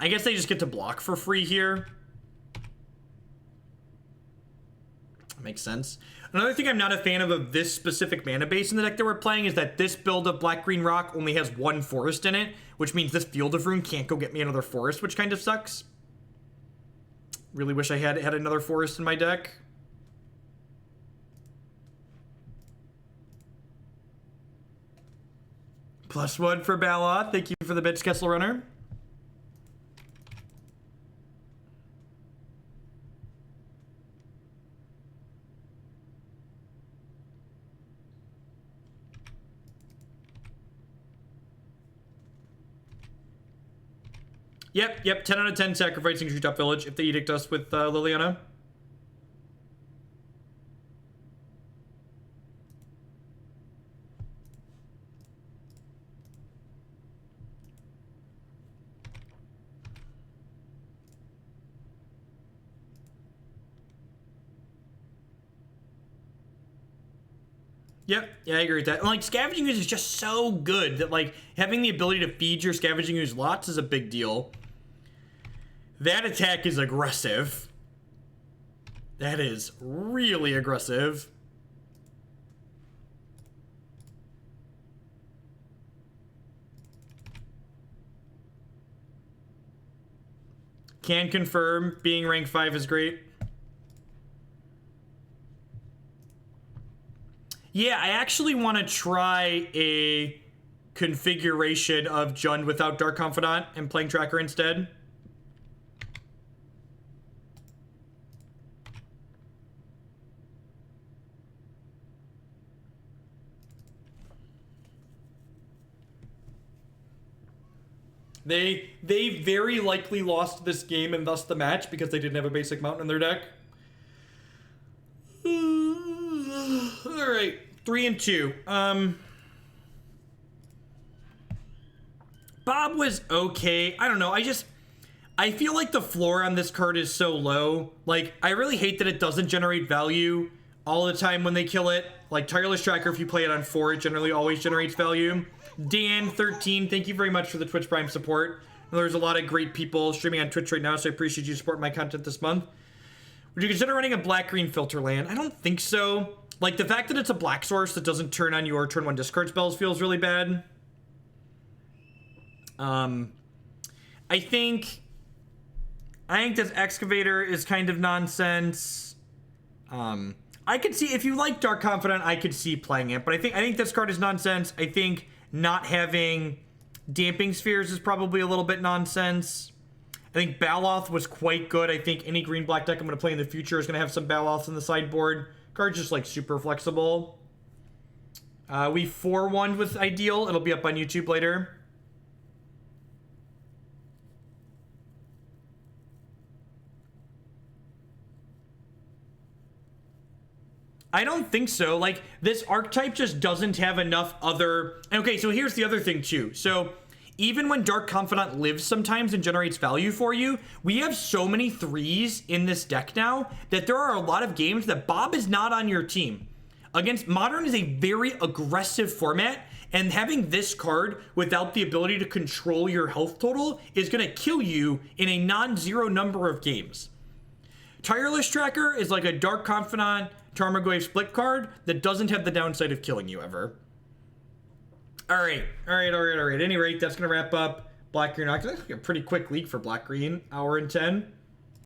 I guess they just get to block for free here. Makes sense. Another thing I'm not a fan of this specific mana base in the deck that we're playing is that this build of Black-Green Rock only has 1 forest in it, which means this Field of Rune can't go get me another forest, which kind of sucks. Really wish I had another forest in my deck. +1 for Baloth. Thank you for the bits, Kessel Runner. Yep, 10 out of 10 sacrificing Treetop Village if they edict us with Liliana. Yep, yeah, I agree with that. And, like, Scavenging Ooze is just so good that, like, having the ability to feed your Scavenging Ooze lots is a big deal. That attack is aggressive. That is really aggressive. Can confirm being rank 5 is great. Yeah, I actually want to try a configuration of Jund without Dark Confidant and playing Tracker instead. They very likely lost this game and thus the match because they didn't have a basic mountain in their deck. All right, 3 and 2. Bob was okay. I don't know. I feel like the floor on this card is so low. Like, I really hate that it doesn't generate value all the time when they kill it. Like, Tireless Tracker, if you play it on 4, it generally always generates value. Dan13, thank you very much for the Twitch Prime support. There's a lot of great people streaming on Twitch right now, so I appreciate you supporting my content this month. Would you consider running a black-green filter land? I don't think so. Like, the fact that it's a black source that doesn't turn on your turn 1 discard spells feels really bad. I think this Excavator is kind of nonsense. I could see, if you like Dark Confidant, I could see playing it, but I think this card is nonsense. I think not having Damping Spheres is probably a little bit nonsense. I think Baloth was quite good. I think any green-black deck I'm going to play in the future is going to have some Baloths in the sideboard. Card's just, like, super flexible. We 4-1'd with Ideal. It'll be up on YouTube later. I don't think so. Like, this archetype just doesn't have enough other... Okay, so here's the other thing, too. So, even when Dark Confidant lives sometimes and generates value for you, we have so many 3s in this deck now that there are a lot of games that Bob is not on your team. Against Modern is a very aggressive format, and having this card without the ability to control your health total is going to kill you in a non-zero number of games. Tireless Tracker is like a Dark Confidant Tarmogoyf split card that doesn't have the downside of killing you ever. All right. At any rate, that's going to wrap up Black Green Octopus. A pretty quick leak for Black Green, hour and 10.